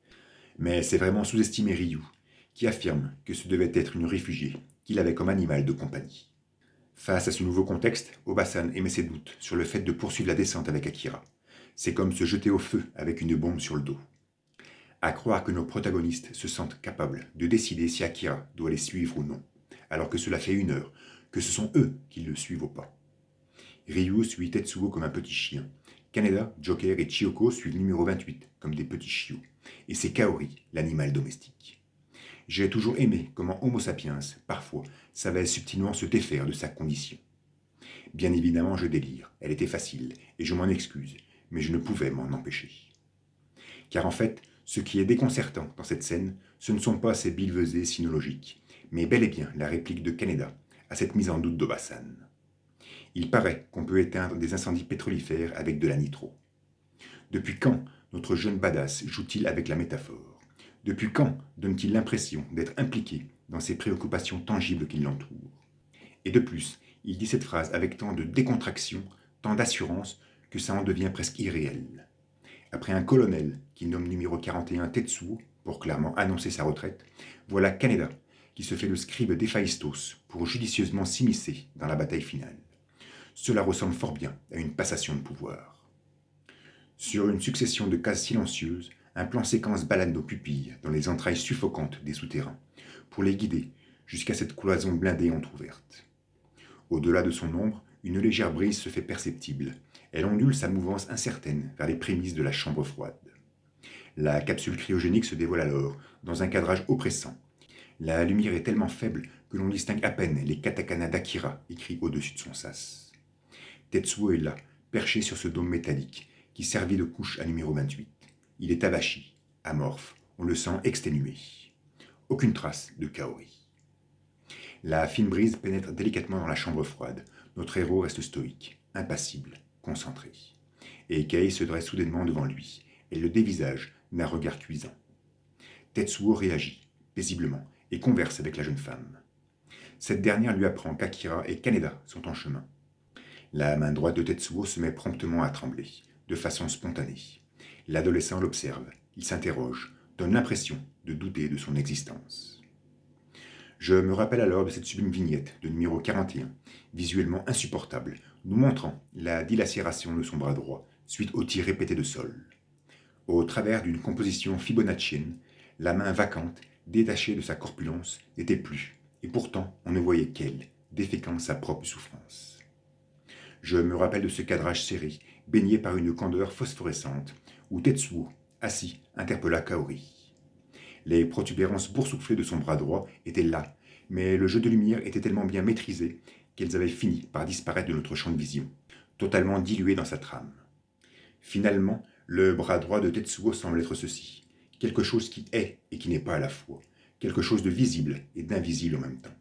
[SPEAKER 1] Mais c'est vraiment sous-estimer Ryu, qui affirme que ce devait être une réfugiée qu'il avait comme animal de compagnie. Face à ce nouveau contexte, Obasan émet ses doutes sur le fait de poursuivre la descente avec Akira. C'est comme se jeter au feu avec une bombe sur le dos. À croire que nos protagonistes se sentent capables de décider si Akira doit les suivre ou non, alors que cela fait 1 heure que ce sont eux qui le suivent au pas. Ryu suit Tetsuo comme un petit chien. Kaneda, Joker et Chiyoko suivent numéro 28 comme des petits chiots. Et c'est Kaori, l'animal domestique. J'ai toujours aimé comment Homo sapiens, parfois, savait subtilement se défaire de sa condition. Bien évidemment, je délire, elle était facile, et je m'en excuse, mais je ne pouvais m'en empêcher. Car en fait, ce qui est déconcertant dans cette scène, ce ne sont pas ces billevesées sinologiques, mais bel et bien la réplique de Kaneda à cette mise en doute d'Obasan. Il paraît qu'on peut éteindre des incendies pétrolifères avec de la nitro. Depuis quand notre jeune badass joue-t-il avec la métaphore? Depuis quand donne-t-il l'impression d'être impliqué dans ces préoccupations tangibles qui l'entourent? Et de plus, il dit cette phrase avec tant de décontraction, tant d'assurance, que ça en devient presque irréel. Après un colonel qui nomme numéro 41 Tetsuo pour clairement annoncer sa retraite, voilà Kaneda qui se fait le scribe d'Héphaïstos pour judicieusement s'immiscer dans la bataille finale. Cela ressemble fort bien à une passation de pouvoir. Sur une succession de cases silencieuses, un plan séquence balade nos pupilles dans les entrailles suffocantes des souterrains, pour les guider jusqu'à cette cloison blindée entr'ouverte. Au-delà de son ombre, une légère brise se fait perceptible. Elle ondule sa mouvance incertaine vers les prémices de la chambre froide. La capsule cryogénique se dévoile alors, dans un cadrage oppressant. La lumière est tellement faible que l'on distingue à peine les katakana d'Akira écrits au-dessus de son sas. Tetsuo est là, perché sur ce dôme métallique, qui servit de couche à numéro 28. Il est avachi, amorphe, on le sent exténué. Aucune trace de Kaori. La fine brise pénètre délicatement dans la chambre froide. Notre héros reste stoïque, impassible, concentré. Et Kei se dresse soudainement devant lui, et le dévisage d'un regard cuisant. Tetsuo réagit, paisiblement, et converse avec la jeune femme. Cette dernière lui apprend qu'Akira et Kaneda sont en chemin. La main droite de Tetsuo se met promptement à trembler, de façon spontanée. L'adolescent l'observe, il s'interroge, donne l'impression de douter de son existence. Je me rappelle alors de cette sublime vignette de numéro 41, visuellement insupportable, nous montrant la dilacération de son bras droit, suite aux tirs répétés de sol. Au travers d'une composition fibonaccienne, la main vacante, détachée de sa corpulence, n'était plus, et pourtant on ne voyait qu'elle, déféquant sa propre souffrance. Je me rappelle de ce cadrage serré, baigné par une candeur phosphorescente, où Tetsuo, assis, interpella Kaori. Les protubérances boursouflées de son bras droit étaient là, mais le jeu de lumière était tellement bien maîtrisé qu'elles avaient fini par disparaître de notre champ de vision, totalement diluées dans sa trame. Finalement, le bras droit de Tetsuo semble être ceci, quelque chose qui est et qui n'est pas à la fois, quelque chose de visible et d'invisible en même temps.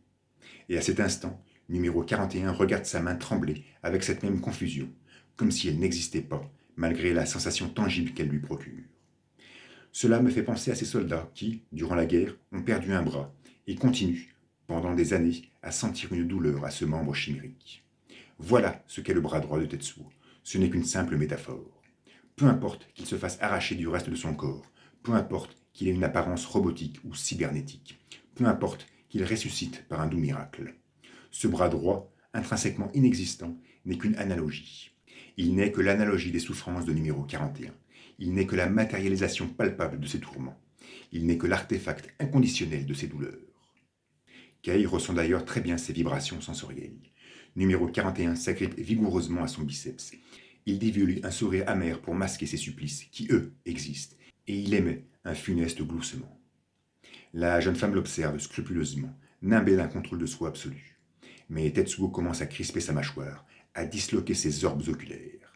[SPEAKER 1] Et à cet instant, numéro 41 regarde sa main trembler avec cette même confusion, comme si elle n'existait pas, malgré la sensation tangible qu'elle lui procure. Cela me fait penser à ces soldats qui, durant la guerre, ont perdu un bras et continuent, pendant des années, à sentir une douleur à ce membre chimérique. Voilà ce qu'est le bras droit de Tetsuo. Ce n'est qu'une simple métaphore. Peu importe qu'il se fasse arracher du reste de son corps, peu importe qu'il ait une apparence robotique ou cybernétique, peu importe qu'il ressuscite par un doux miracle. Ce bras droit, intrinsèquement inexistant, n'est qu'une analogie. Il n'est que l'analogie des souffrances de numéro 41. Il n'est que la matérialisation palpable de ses tourments. Il n'est que l'artefact inconditionnel de ses douleurs. Kei ressent d'ailleurs très bien ses vibrations sensorielles. Numéro 41 s'agrippe vigoureusement à son biceps. Il divulgue un sourire amer pour masquer ses supplices, qui eux existent, et il émet un funeste gloussement. La jeune femme l'observe scrupuleusement, nimbée d'un contrôle de soi absolu. Mais Tetsuo commence à crisper sa mâchoire, à disloquer ses orbes oculaires.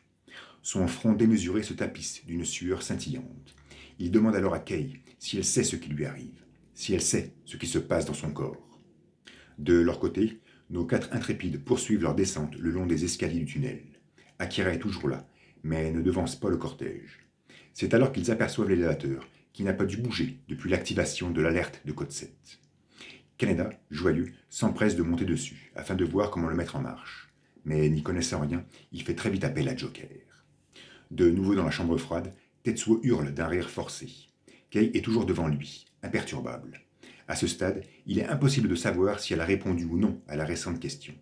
[SPEAKER 1] Son front démesuré se tapisse d'une sueur scintillante. Il demande alors à Kei si elle sait ce qui lui arrive, si elle sait ce qui se passe dans son corps. De leur côté, nos 4 intrépides poursuivent leur descente le long des escaliers du tunnel. Akira est toujours là, mais ne devance pas le cortège. C'est alors qu'ils aperçoivent l'élévateur, qui n'a pas dû bouger depuis l'activation de l'alerte de code 7. Kaneda, joyeux, s'empresse de monter dessus, afin de voir comment le mettre en marche. Mais n'y connaissant rien, il fait très vite appel à Joker. De nouveau dans la chambre froide, Tetsuo hurle d'un rire forcé. Kei est toujours devant lui, imperturbable. À ce stade, il est impossible de savoir si elle a répondu ou non à la récente question.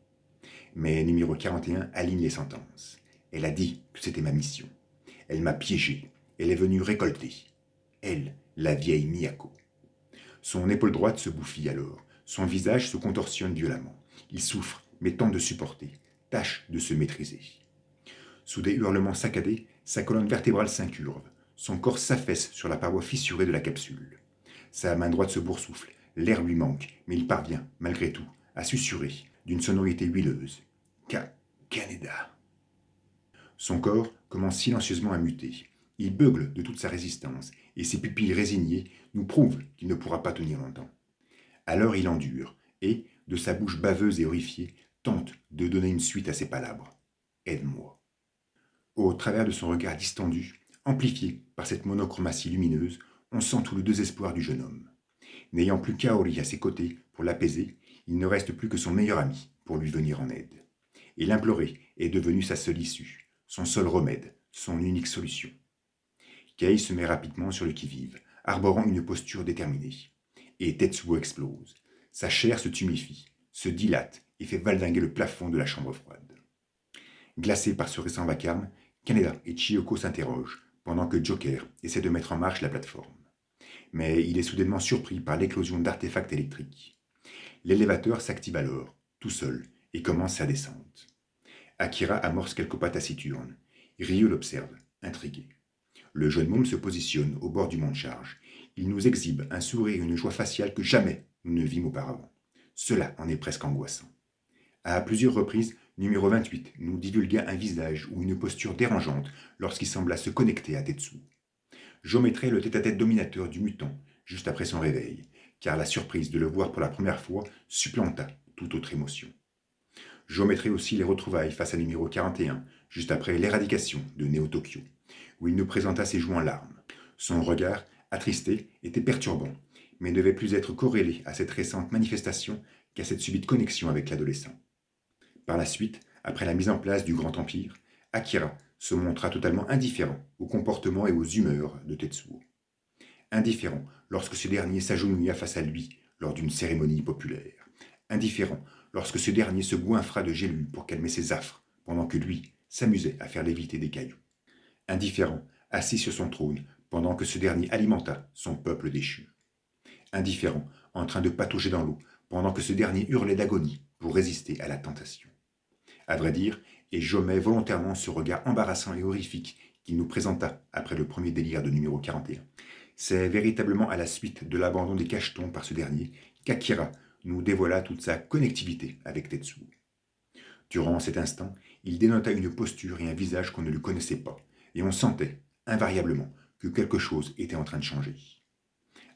[SPEAKER 1] Mais numéro 41 aligne les sentences. Elle a dit que c'était ma mission. Elle m'a piégé. Elle est venue récolter. Elle, la vieille Miyako. Son épaule droite se bouffie alors. Son visage se contorsionne violemment. Il souffre, mais tente de supporter. Tâche de se maîtriser. Sous des hurlements saccadés, sa colonne vertébrale s'incurve. Son corps s'affaisse sur la paroi fissurée de la capsule. Sa main droite se boursoufle. L'air lui manque, mais il parvient, malgré tout, à susurrer, d'une sonorité huileuse. Kaneda. Son corps commence silencieusement à muter. Il beugle de toute sa résistance, et ses pupilles résignées nous prouvent qu'il ne pourra pas tenir longtemps. Alors il endure, et, de sa bouche baveuse et horrifiée, tente de donner une suite à ses palabres. Aide-moi. Au travers de son regard distendu, amplifié par cette monochromatie lumineuse, on sent tout le désespoir du jeune homme. N'ayant plus Kaori à ses côtés pour l'apaiser, il ne reste plus que son meilleur ami pour lui venir en aide. Et l'implorer est devenu sa seule issue, son seul remède, son unique solution. Kei se met rapidement sur le qui-vive, arborant une posture déterminée. Et Tetsuo explose. Sa chair se tumifie, se dilate et fait valdinguer le plafond de la chambre froide. Glacé par ce récent vacarme, Kaneda et Chiyoko s'interrogent, pendant que Joker essaie de mettre en marche la plateforme. Mais il est soudainement surpris par l'éclosion d'artefacts électriques. L'élévateur s'active alors, tout seul, et commence sa descente. Akira amorce quelques pas taciturnes. Ryu l'observe, intrigué. Le jeune môme se positionne au bord du mont de charge. Il nous exhibe un sourire et une joie faciale que jamais nous ne vîmes auparavant. Cela en est presque angoissant. À plusieurs reprises, numéro 28 nous divulgua un visage ou une posture dérangeante lorsqu'il sembla se connecter à Tetsuo. J'omettrai le tête-à-tête dominateur du mutant juste après son réveil, car la surprise de le voir pour la première fois supplanta toute autre émotion. J'omettrai aussi les retrouvailles face à numéro 41, juste après l'éradication de Néo-Tokyo, où il nous présenta ses joues en larmes. Son regard, attristé, était perturbant, mais ne devait plus être corrélé à cette récente manifestation qu'à cette subite connexion avec l'adolescent. Par la suite, après la mise en place du Grand Empire, Akira se montra totalement indifférent au comportement et aux humeurs de Tetsuo. Indifférent lorsque ce dernier s'agenouilla face à lui lors d'une cérémonie populaire. Indifférent lorsque ce dernier se goinfra de gélules pour calmer ses affres, pendant que lui s'amusait à faire léviter des cailloux. Indifférent, assis sur son trône, pendant que ce dernier alimenta son peuple déchu. Indifférent, en train de patauger dans l'eau, pendant que ce dernier hurlait d'agonie pour résister à la tentation. À vrai dire, et j'omets volontairement ce regard embarrassant et horrifique qu'il nous présenta après le premier délire de numéro 41. C'est véritablement à la suite de l'abandon des cachetons par ce dernier qu'Akira nous dévoila toute sa connectivité avec Tetsuo. Durant cet instant, il dénota une posture et un visage qu'on ne lui connaissait pas, et on sentait, invariablement, que quelque chose était en train de changer.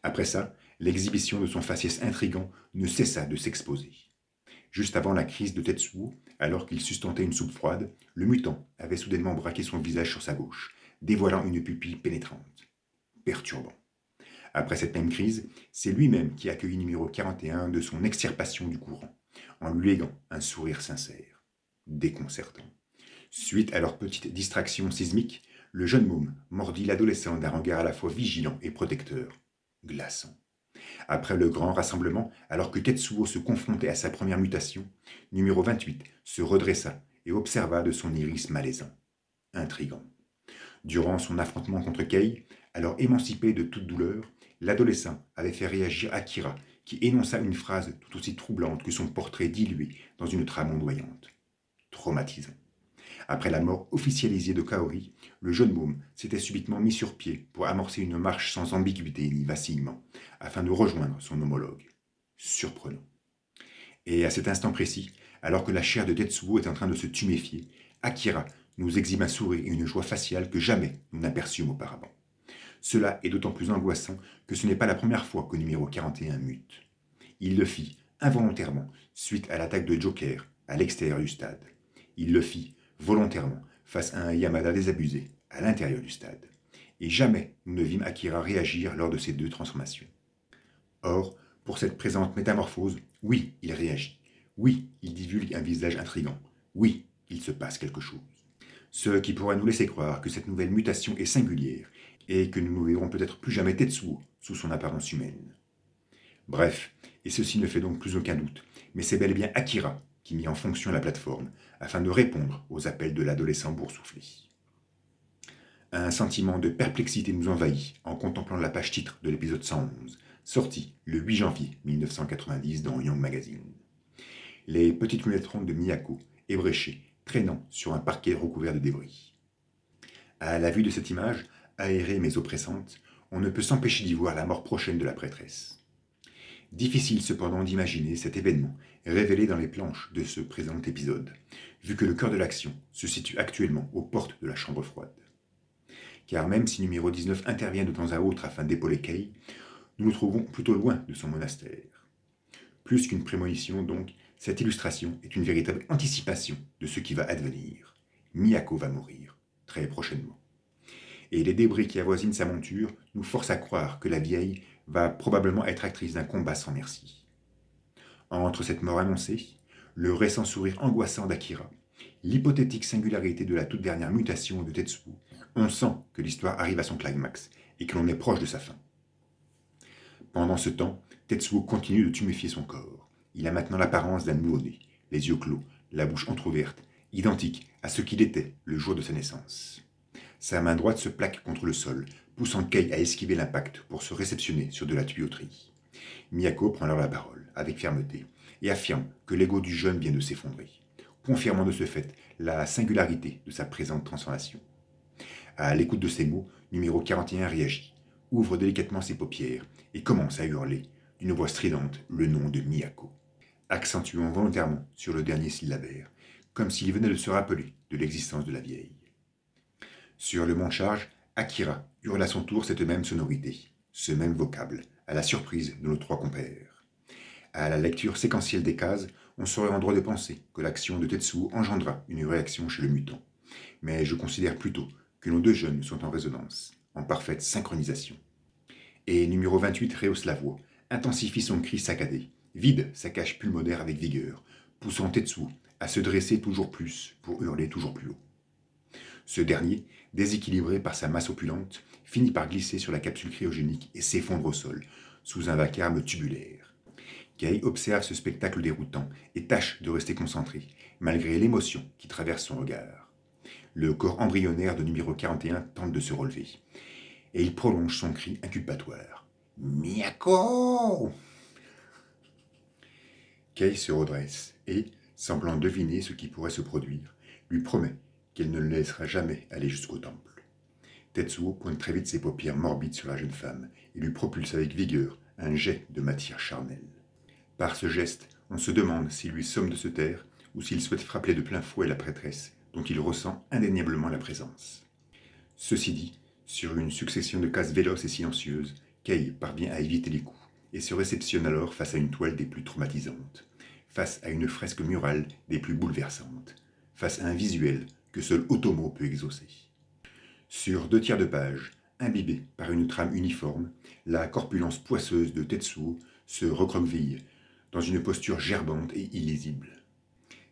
[SPEAKER 1] Après ça, l'exhibition de son faciès intrigant ne cessa de s'exposer. Juste avant la crise de Tetsuo, alors qu'il sustentait une soupe froide, le mutant avait soudainement braqué son visage sur sa gauche, dévoilant une pupille pénétrante. Perturbant. Après cette même crise, c'est lui-même qui accueillit numéro 41 de son extirpation du courant, en lui léguant un sourire sincère. déconcertant. Suite à leur petite distraction sismique, le jeune môme mordit l'adolescent d'un regard à la fois vigilant et protecteur, glaçant. Après le grand rassemblement, alors que Tetsuo se confrontait à sa première mutation, numéro 28 se redressa et observa de son iris malaisant. Intrigant. Durant son affrontement contre Kei, alors émancipé de toute douleur, l'adolescent avait fait réagir Akira, qui énonça une phrase tout aussi troublante que son portrait dilué dans une trame ondoyante. Traumatisant. Après la mort officialisée de Kaori, le jeune môme s'était subitement mis sur pied pour amorcer une marche sans ambiguïté ni vacillement, afin de rejoindre son homologue. Surprenant. Et à cet instant précis, alors que la chair de Tetsuo est en train de se tuméfier, Akira nous exhibe un sourire et une joie faciale que jamais nous n'aperçûmes auparavant. Cela est d'autant plus angoissant que ce n'est pas la première fois que numéro 41 mute. Il le fit involontairement suite à l'attaque de Joker à l'extérieur du stade. Il le fit volontairement face à un Yamada désabusé à l'intérieur du stade. Et jamais nous ne vîmes Akira réagir lors de ces deux transformations. Or, pour cette présente métamorphose, oui, il réagit. Oui, il divulgue un visage intrigant. Oui, il se passe quelque chose. Ce qui pourrait nous laisser croire que cette nouvelle mutation est singulière et que nous ne verrons peut-être plus jamais Tetsuo sous son apparence humaine. Bref, et ceci ne fait donc plus aucun doute, mais c'est bel et bien Akira qui mit en fonction la plateforme afin de répondre aux appels de l'adolescent boursouflé. Un sentiment de perplexité nous envahit en contemplant la page titre de l'épisode 111, sorti le 8 janvier 1990 dans Young Magazine. Les petites lunettes rondes de Miyako, ébréchées, traînant sur un parquet recouvert de débris. À la vue de cette image, aérée mais oppressante, on ne peut s'empêcher d'y voir la mort prochaine de la prêtresse. Difficile cependant d'imaginer cet événement révélé dans les planches de ce présent épisode, vu que le cœur de l'action se situe actuellement aux portes de la chambre froide. Car même si numéro 19 intervient de temps à autre afin d'épauler Kei, nous nous trouvons plutôt loin de son monastère. Plus qu'une prémonition donc, cette illustration est une véritable anticipation de ce qui va advenir. Miyako va mourir, très prochainement. Et les débris qui avoisinent sa monture nous forcent à croire que la vieille va probablement être actrice d'un combat sans merci. Entre cette mort annoncée, le récent sourire angoissant d'Akira, l'hypothétique singularité de la toute dernière mutation de Tetsuo, on sent que l'histoire arrive à son climax et que l'on est proche de sa fin. Pendant ce temps, Tetsuo continue de tuméfier son corps. Il a maintenant l'apparence d'un nouveau-né, les yeux clos, la bouche entr'ouverte, identique à ce qu'il était le jour de sa naissance. Sa main droite se plaque contre le sol, poussant Kei à esquiver l'impact pour se réceptionner sur de la tuyauterie. Miyako prend alors la parole, avec fermeté, et affirme que l'ego du jeune vient de s'effondrer, confirmant de ce fait la singularité de sa présente transformation. À l'écoute de ces mots, numéro 41 réagit, ouvre délicatement ses paupières et commence à hurler, d'une voix stridente, le nom de Miyako, accentuant volontairement sur le dernier syllabaire, comme s'il venait de se rappeler de l'existence de la vieille. Sur le mont de charge, Akira hurle à son tour cette même sonorité, ce même vocable, à la surprise de nos trois compères. À la lecture séquentielle des cases, on serait en droit de penser que l'action de Tetsuo engendra une réaction chez le mutant. Mais je considère plutôt que nos deux jeunes sont en résonance, en parfaite synchronisation. Et numéro 28 rehausse la voix, intensifie son cri saccadé, vide sa cage pulmonaire avec vigueur, poussant Tetsuo à se dresser toujours plus pour hurler toujours plus haut. Ce dernier, déséquilibré par sa masse opulente, finit par glisser sur la capsule cryogénique et s'effondre au sol, sous un vacarme tubulaire. Kei observe ce spectacle déroutant et tâche de rester concentré, malgré l'émotion qui traverse son regard. Le corps embryonnaire de numéro 41 tente de se relever, et il prolonge son cri inculpatoire. « Miyako !» Kei se redresse et, semblant deviner ce qui pourrait se produire, lui promet qu'elle ne le laissera jamais aller jusqu'au temple. Tetsuo pointe très vite ses paupières morbides sur la jeune femme et lui propulse avec vigueur un jet de matière charnelle. Par ce geste, on se demande s'il lui somme de se taire ou s'il souhaite frapper de plein fouet la prêtresse dont il ressent indéniablement la présence. Ceci dit, sur une succession de cases véloces et silencieuses, Kei parvient à éviter les coups et se réceptionne alors face à une toile des plus traumatisantes, face à une fresque murale des plus bouleversantes, face à un visuel que seul Otomo peut exaucer. Sur 2 tiers de page, imbibée par une trame uniforme, la corpulence poisseuse de Tetsuo se recroqueville dans une posture gerbante et illisible.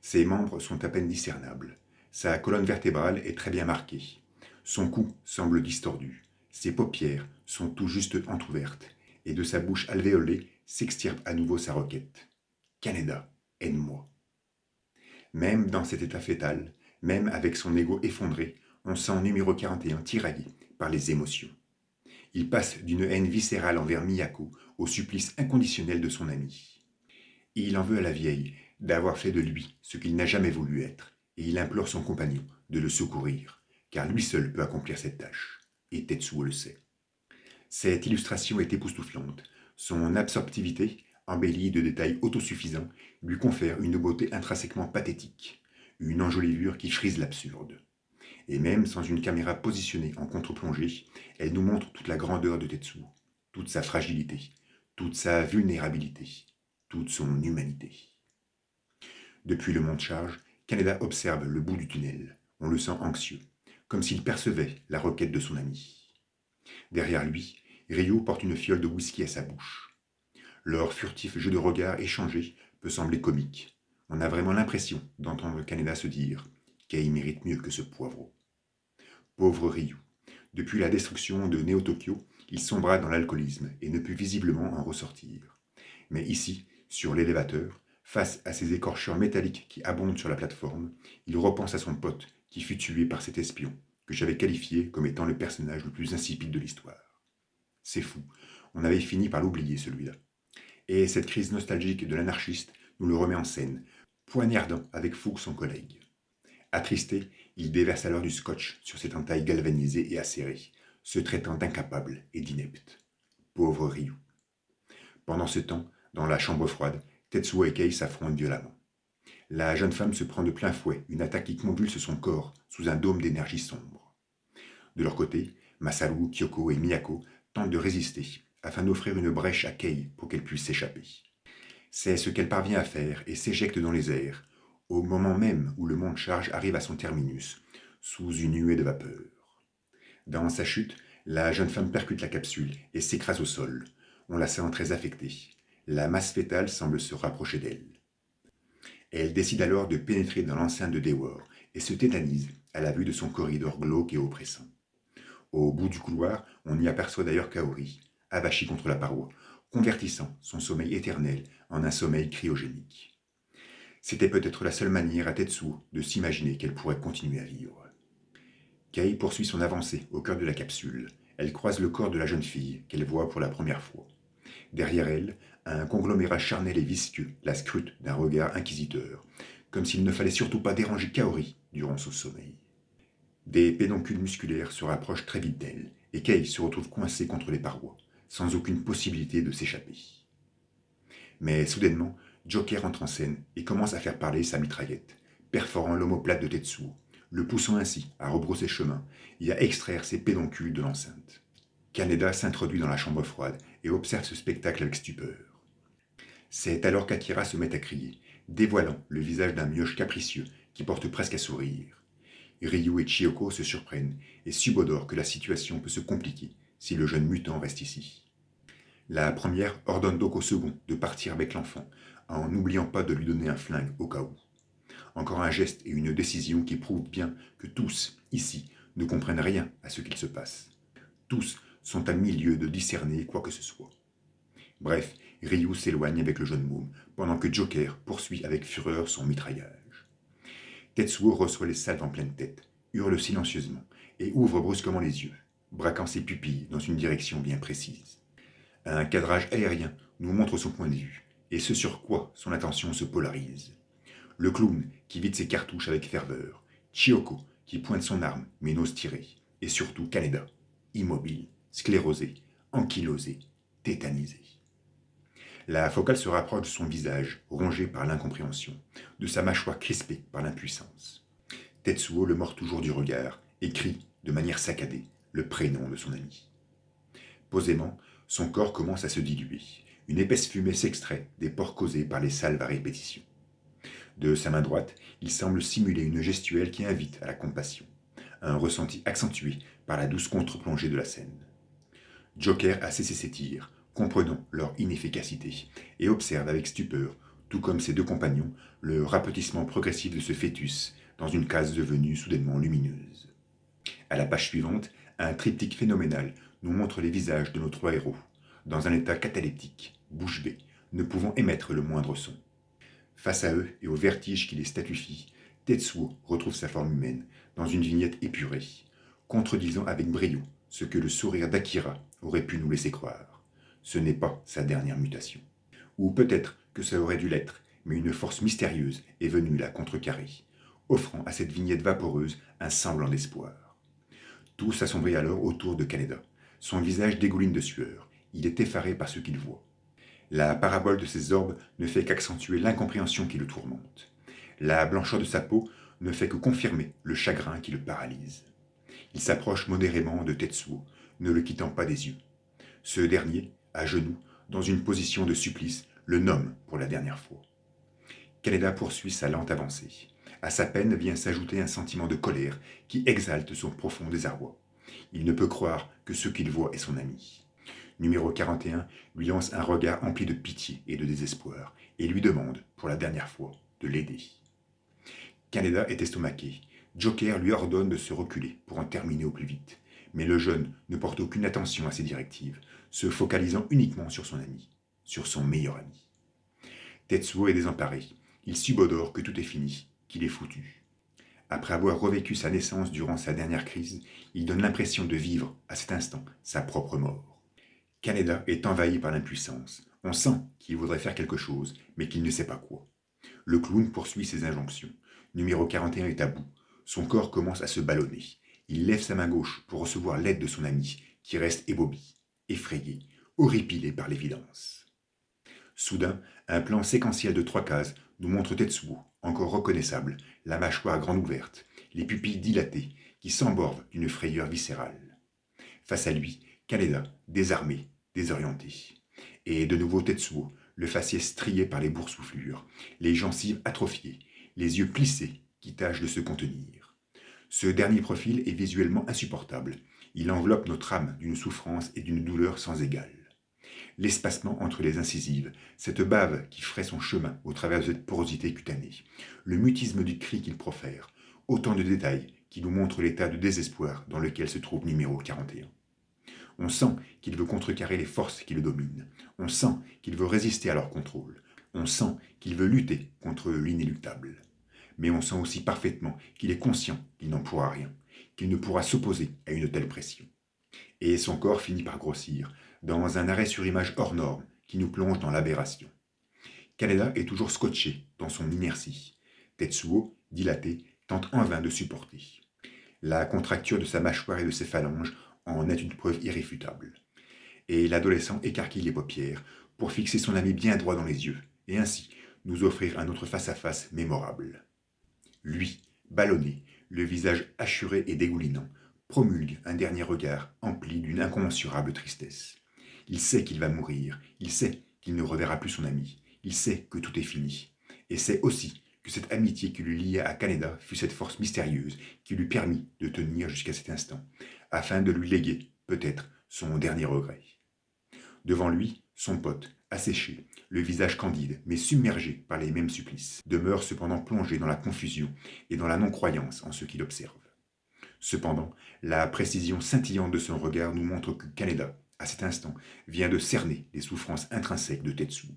[SPEAKER 1] Ses membres sont à peine discernables. Sa colonne vertébrale est très bien marquée. Son cou semble distordu. Ses paupières sont tout juste entr'ouvertes. Et de sa bouche alvéolée s'extirpe à nouveau sa requête. Kaneda, aide-moi. Même dans cet état fœtal, même avec son ego effondré, on sent numéro 41 tiraillé par les émotions. Il passe d'une haine viscérale envers Miyako au supplice inconditionnel de son ami. Il en veut à la vieille d'avoir fait de lui ce qu'il n'a jamais voulu être, et il implore son compagnon de le secourir, car lui seul peut accomplir cette tâche, et Tetsuo le sait. Cette illustration est époustouflante. Son absorptivité, embellie de détails autosuffisants, lui confère une beauté intrinsèquement pathétique, une enjolivure qui frise l'absurde. Et même sans une caméra positionnée en contre-plongée, elle nous montre toute la grandeur de Tetsuo, toute sa fragilité, toute sa vulnérabilité, toute son humanité. Depuis le mont de charge, Kaneda observe le bout du tunnel. On le sent anxieux, comme s'il percevait la requête de son ami. Derrière lui, Ryu porte une fiole de whisky à sa bouche. Leur furtif jeu de regard échangé peut sembler comique. On a vraiment l'impression d'entendre Kaneda se dire « Kei mérite mieux que ce poivreau ». Pauvre Ryu. Depuis la destruction de Neo-Tokyo, il sombra dans l'alcoolisme et ne put visiblement en ressortir. Mais ici, sur l'élévateur, face à ces écorcheurs métalliques qui abondent sur la plateforme, il repense à son pote qui fut tué par cet espion, que j'avais qualifié comme étant le personnage le plus insipide de l'histoire. C'est fou, on avait fini par l'oublier celui-là. Et cette crise nostalgique de l'anarchiste nous le remet en scène, poignardant avec fougue son collègue. Attristé, il déverse alors du scotch sur cette entaille galvanisée et acérée, se traitant d'incapable et d'inepte. Pauvre Ryu. Pendant ce temps, dans la chambre froide, Tetsuo et Kei s'affrontent violemment. La jeune femme se prend de plein fouet une attaque qui convulse son corps sous un dôme d'énergie sombre. De leur côté, Masaru, Kyoko et Miyako tentent de résister, afin d'offrir une brèche à Kei pour qu'elle puisse s'échapper. C'est ce qu'elle parvient à faire et s'éjecte dans les airs, au moment même où le mont de charge arrive à son terminus, sous une nuée de vapeur. Dans sa chute, la jeune femme percute la capsule et s'écrase au sol. On la sent très affectée. La masse fétale semble se rapprocher d'elle. Elle décide alors de pénétrer dans l'enceinte de Dewar et se tétanise à la vue de son corridor glauque et oppressant. Au bout du couloir, on y aperçoit d'ailleurs Kaori, avachie contre la paroi, convertissant son sommeil éternel en un sommeil cryogénique. C'était peut-être la seule manière à Tetsuo de s'imaginer qu'elle pourrait continuer à vivre. Kei poursuit son avancée au cœur de la capsule. Elle croise le corps de la jeune fille qu'elle voit pour la première fois. Derrière elle, un conglomérat charnel et visqueux la scrute d'un regard inquisiteur, comme s'il ne fallait surtout pas déranger Kaori durant son sommeil. Des pédoncules musculaires se rapprochent très vite d'elle, et Kei se retrouve coincée contre les parois, sans aucune possibilité de s'échapper. Mais soudainement, Joker entre en scène et commence à faire parler sa mitraillette, perforant l'omoplate de Tetsuo, le poussant ainsi à rebrousser chemin et à extraire ses pédoncules de l'enceinte. Kaneda s'introduit dans la chambre froide et observe ce spectacle avec stupeur. C'est alors qu'Akira se met à crier, dévoilant le visage d'un mioche capricieux qui porte presque à sourire. Ryu et Chiyoko se surprennent et subodorent que la situation peut se compliquer si le jeune mutant reste ici. La première ordonne donc au second de partir avec l'enfant, en n'oubliant pas de lui donner un flingue au cas où. Encore un geste et une décision qui prouvent bien que tous, ici, ne comprennent rien à ce qu'il se passe. Tous sont à milieu de discerner quoi que ce soit. Bref, Ryu s'éloigne avec le jeune môme, pendant que Joker poursuit avec fureur son mitraillage. Tetsuo reçoit les salves en pleine tête, hurle silencieusement et ouvre brusquement les yeux, braquant ses pupilles dans une direction bien précise. Un cadrage aérien nous montre son point de vue, et ce sur quoi son attention se polarise. Le clown qui vide ses cartouches avec ferveur, Chiyoko qui pointe son arme mais n'ose tirer, et surtout Kaneda, immobile, sclérosé, ankylosé, tétanisé. La focale se rapproche de son visage, rongé par l'incompréhension, de sa mâchoire crispée par l'impuissance. Tetsuo le mord toujours du regard et crie, de manière saccadée, le prénom de son ami. Posément, son corps commence à se diluer. Une épaisse fumée s'extrait des pores causés par les salves à répétition. De sa main droite, il semble simuler une gestuelle qui invite à la compassion, un ressenti accentué par la douce contre-plongée de la scène. Joker a cessé ses tirs, comprenant leur inefficacité, et observe avec stupeur tout comme ses deux compagnons, le rapetissement progressif de ce fœtus dans une case devenue soudainement lumineuse. À la page suivante, un triptyque phénoménal nous montre les visages de nos trois héros, dans un état cataleptique, bouche bée, ne pouvant émettre le moindre son. Face à eux et au vertige qui les statufie, Tetsuo retrouve sa forme humaine, dans une vignette épurée, contredisant avec brio ce que le sourire d'Akira aurait pu nous laisser croire. Ce n'est pas sa dernière mutation. Ou peut-être que ça aurait dû l'être, mais une force mystérieuse est venue la contrecarrer, offrant à cette vignette vaporeuse un semblant d'espoir. Tout s'assombrit alors autour de Kaneda. Son visage dégouline de sueur. Il est effaré par ce qu'il voit. La parabole de ses orbes ne fait qu'accentuer l'incompréhension qui le tourmente. La blancheur de sa peau ne fait que confirmer le chagrin qui le paralyse. Il s'approche modérément de Tetsuo, ne le quittant pas des yeux. Ce dernier, à genoux, dans une position de supplice, le nomme pour la dernière fois. Kaneda poursuit sa lente avancée. À sa peine vient s'ajouter un sentiment de colère qui exalte son profond désarroi. Il ne peut croire que ce qu'il voit est son ami. Numéro 41 lui lance un regard empli de pitié et de désespoir et lui demande, pour la dernière fois, de l'aider. Kaneda est estomaqué. Joker lui ordonne de se reculer pour en terminer au plus vite. Mais le jeune ne porte aucune attention à ses directives, se focalisant uniquement sur son ami, sur son meilleur ami. Tetsuo est désemparé. Il subodore que tout est fini, qu'il est foutu. Après avoir revécu sa naissance durant sa dernière crise, il donne l'impression de vivre, à cet instant, sa propre mort. Kaneda est envahi par l'impuissance. On sent qu'il voudrait faire quelque chose, mais qu'il ne sait pas quoi. Le clown poursuit ses injonctions. Numéro 41 est à bout. Son corps commence à se ballonner. Il lève sa main gauche pour recevoir l'aide de son ami, qui reste ébobie, effrayé, horripilé par l'évidence. Soudain, un plan séquentiel de 3 cases nous montre Tetsuo, encore reconnaissable, la mâchoire grande ouverte, les pupilles dilatées, qui s'embordent d'une frayeur viscérale. Face à lui, Kaneda, désarmé, désorienté. Et de nouveau Tetsuo, le faciès strié par les boursouflures, les gencives atrophiées, les yeux plissés qui tâchent de se contenir. Ce dernier profil est visuellement insupportable. Il enveloppe notre âme d'une souffrance et d'une douleur sans égale. L'espacement entre les incisives, cette bave qui ferait son chemin au travers de cette porosité cutanée, le mutisme du cri qu'il profère, autant de détails qui nous montrent l'état de désespoir dans lequel se trouve numéro 41. On sent qu'il veut contrecarrer les forces qui le dominent. On sent qu'il veut résister à leur contrôle. On sent qu'il veut lutter contre l'inéluctable. Mais on sent aussi parfaitement qu'il est conscient qu'il n'en pourra rien, qu'il ne pourra s'opposer à une telle pression. Et son corps finit par grossir, dans un arrêt sur image hors norme qui nous plonge dans l'aberration. Kaneda est toujours scotché dans son inertie. Tetsuo, dilaté, tente en vain de supporter. La contracture de sa mâchoire et de ses phalanges en est une preuve irréfutable. Et l'adolescent écarquille les paupières pour fixer son ami bien droit dans les yeux, et ainsi nous offrir un autre face-à-face mémorable. Lui, ballonné, le visage hachuré et dégoulinant, promulgue un dernier regard empli d'une incommensurable tristesse. Il sait qu'il va mourir, il sait qu'il ne reverra plus son ami, il sait que tout est fini, et sait aussi que cette amitié qui le liait à Kaneda fut cette force mystérieuse qui lui permit de tenir jusqu'à cet instant, afin de lui léguer, peut-être, son dernier regret. Devant lui, son pote, asséché, le visage candide, mais submergé par les mêmes supplices, demeure cependant plongé dans la confusion et dans la non-croyance en ce qu'il observe. Cependant, la précision scintillante de son regard nous montre que Kaneda, à cet instant, vient de cerner les souffrances intrinsèques de Tetsuo.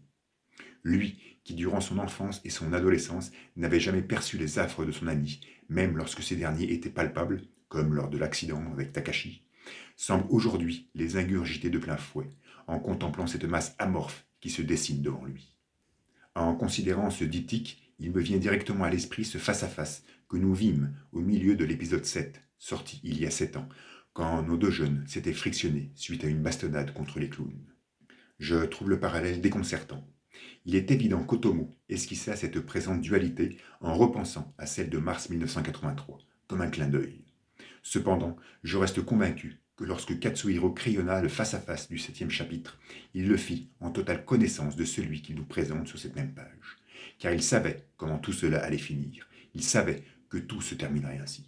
[SPEAKER 1] Lui, qui durant son enfance et son adolescence n'avait jamais perçu les affres de son ami, même lorsque ces derniers étaient palpables, comme lors de l'accident avec Takashi, semble aujourd'hui les ingurgiter de plein fouet, en contemplant cette masse amorphe qui se dessine devant lui. En considérant ce diptyque, il me vient directement à l'esprit ce face-à-face que nous vîmes au milieu de l'épisode 7, sorti il y a 7 ans, quand nos deux jeunes s'étaient frictionnés suite à une bastonnade contre les clowns. Je trouve le parallèle déconcertant. Il est évident qu'Otomo esquissa cette présente dualité en repensant à celle de mars 1983, comme un clin d'œil. Cependant, je reste convaincu que lorsque Katsuhiro crayonna le face-à-face du 7e chapitre, il le fit en totale connaissance de celui qu'il nous présente sur cette même page, car il savait comment tout cela allait finir, il savait que tout se terminerait ainsi.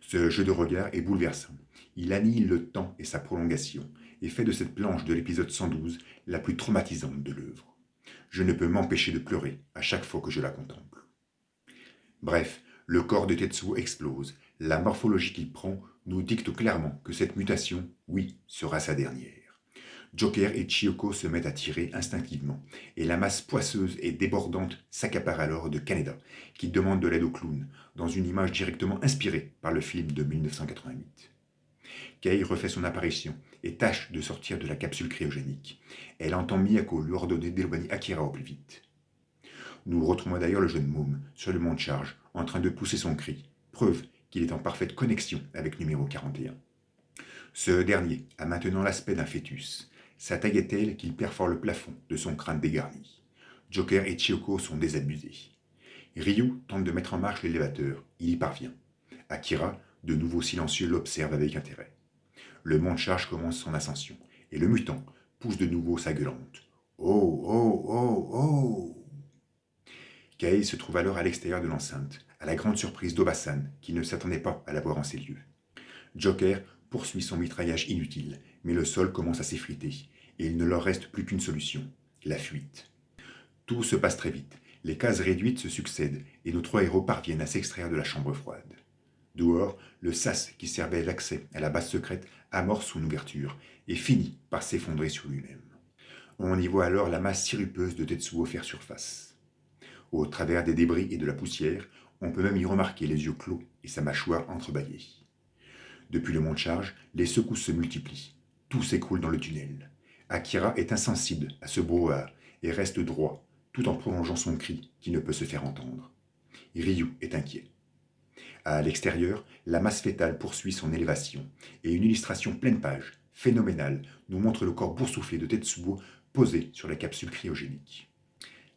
[SPEAKER 1] Ce jeu de regard est bouleversant, il annihile le temps et sa prolongation, et fait de cette planche de l'épisode 112 la plus traumatisante de l'œuvre. Je ne peux m'empêcher de pleurer à chaque fois que je la contemple. Bref, le corps de Tetsuo explose. La morphologie qu'il prend nous dicte clairement que cette mutation, oui, sera sa dernière. Joker et Chiyoko se mettent à tirer instinctivement, et la masse poisseuse et débordante s'accapare alors de Kaneda, qui demande de l'aide au clown, dans une image directement inspirée par le film de 1988. Kei refait son apparition et tâche de sortir de la capsule cryogénique. Elle entend Miyako lui ordonner d'éloigner Akira au plus vite. Nous retrouvons d'ailleurs le jeune môme sur le mont de charge, en train de pousser son cri, preuve qu'il est en parfaite connexion avec numéro 41. Ce dernier a maintenant l'aspect d'un fœtus. Sa taille est telle qu'il perfore le plafond de son crâne dégarni. Joker et Chiyoko sont désabusés. Ryu tente de mettre en marche l'élévateur, il y parvient. Akira, de nouveau silencieux, l'observe avec intérêt. Le mont de charge commence son ascension, et le mutant pousse de nouveau sa gueulante. Oh, oh, oh, oh! Kei se trouve alors à l'extérieur de l'enceinte, à la grande surprise d'Obasan, qui ne s'attendait pas à la voir en ces lieux. Joker poursuit son mitraillage inutile, mais le sol commence à s'effriter, et il ne leur reste plus qu'une solution, la fuite. Tout se passe très vite, les cases réduites se succèdent, et nos trois héros parviennent à s'extraire de la chambre froide. Dehors, le sas qui servait l'accès à la base secrète amorce son ouverture, et finit par s'effondrer sur lui-même. On y voit alors la masse sirupeuse de Tetsuo faire surface. Au travers des débris et de la poussière, on peut même y remarquer les yeux clos et sa mâchoire entrebâillée. Depuis le mont de charge, les secousses se multiplient. Tout s'écroule dans le tunnel. Akira est insensible à ce brouhaha et reste droit, tout en prolongeant son cri qui ne peut se faire entendre. Ryu est inquiet. À l'extérieur, la masse fétale poursuit son élévation, et une illustration pleine page, phénoménale, nous montre le corps boursouflé de Tetsuo posé sur la capsule cryogénique.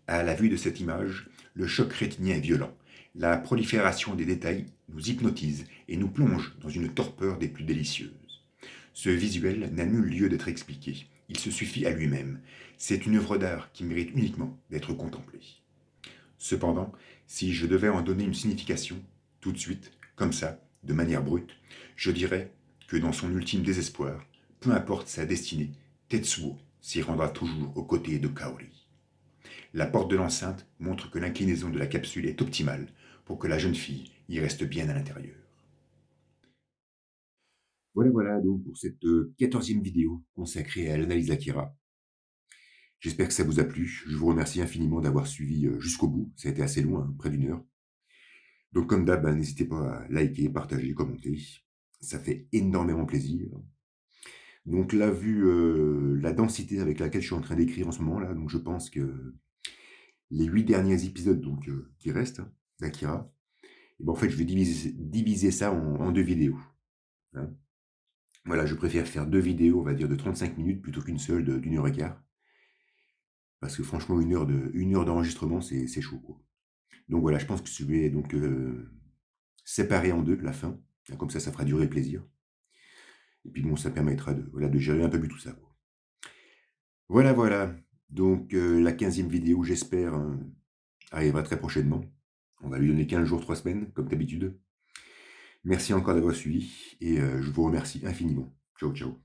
[SPEAKER 1] À la vue de cette image, le choc rétinien est violent. La prolifération des détails nous hypnotise et nous plonge dans une torpeur des plus délicieuses. Ce visuel n'a nul lieu d'être expliqué, il se suffit à lui-même. C'est une œuvre d'art qui mérite uniquement d'être contemplée. Cependant, si je devais en donner une signification, tout de suite, comme ça, de manière brute, je dirais que dans son ultime désespoir, peu importe sa destinée, Tetsuo s'y rendra toujours aux côtés de Kaori. La porte de l'enceinte montre que l'inclinaison de la capsule est optimale pour que la jeune fille y reste bien à l'intérieur. Voilà donc pour cette 14e vidéo consacrée à l'analyse d'Akira. J'espère que ça vous a plu. Je vous remercie infiniment d'avoir suivi jusqu'au bout. Ça a été assez long, hein, près d'une heure. Donc comme d'hab, n'hésitez pas à liker, partager, commenter. Ça fait énormément plaisir. Donc là, vu la densité avec laquelle je suis en train d'écrire en ce moment, là, donc je pense que les 8 derniers épisodes donc, qui restent, hein, d'Akira, et ben, en fait, je vais diviser ça en 2 vidéos. Hein. Voilà, je préfère faire 2 vidéos, on va dire, de 35 minutes plutôt qu'une seule d'une heure et quart. Parce que franchement, une heure d'enregistrement, c'est chaud, quoi. Donc voilà, je pense que je vais donc séparer en deux la fin. Comme ça fera durer le plaisir. Et puis bon, ça permettra voilà, de gérer un peu mieux tout ça, quoi. Voilà. Donc la 15e vidéo, j'espère, arrivera très prochainement. On va lui donner 15 jours, 3 semaines, comme d'habitude. Merci encore d'avoir suivi et je vous remercie infiniment. Ciao, ciao.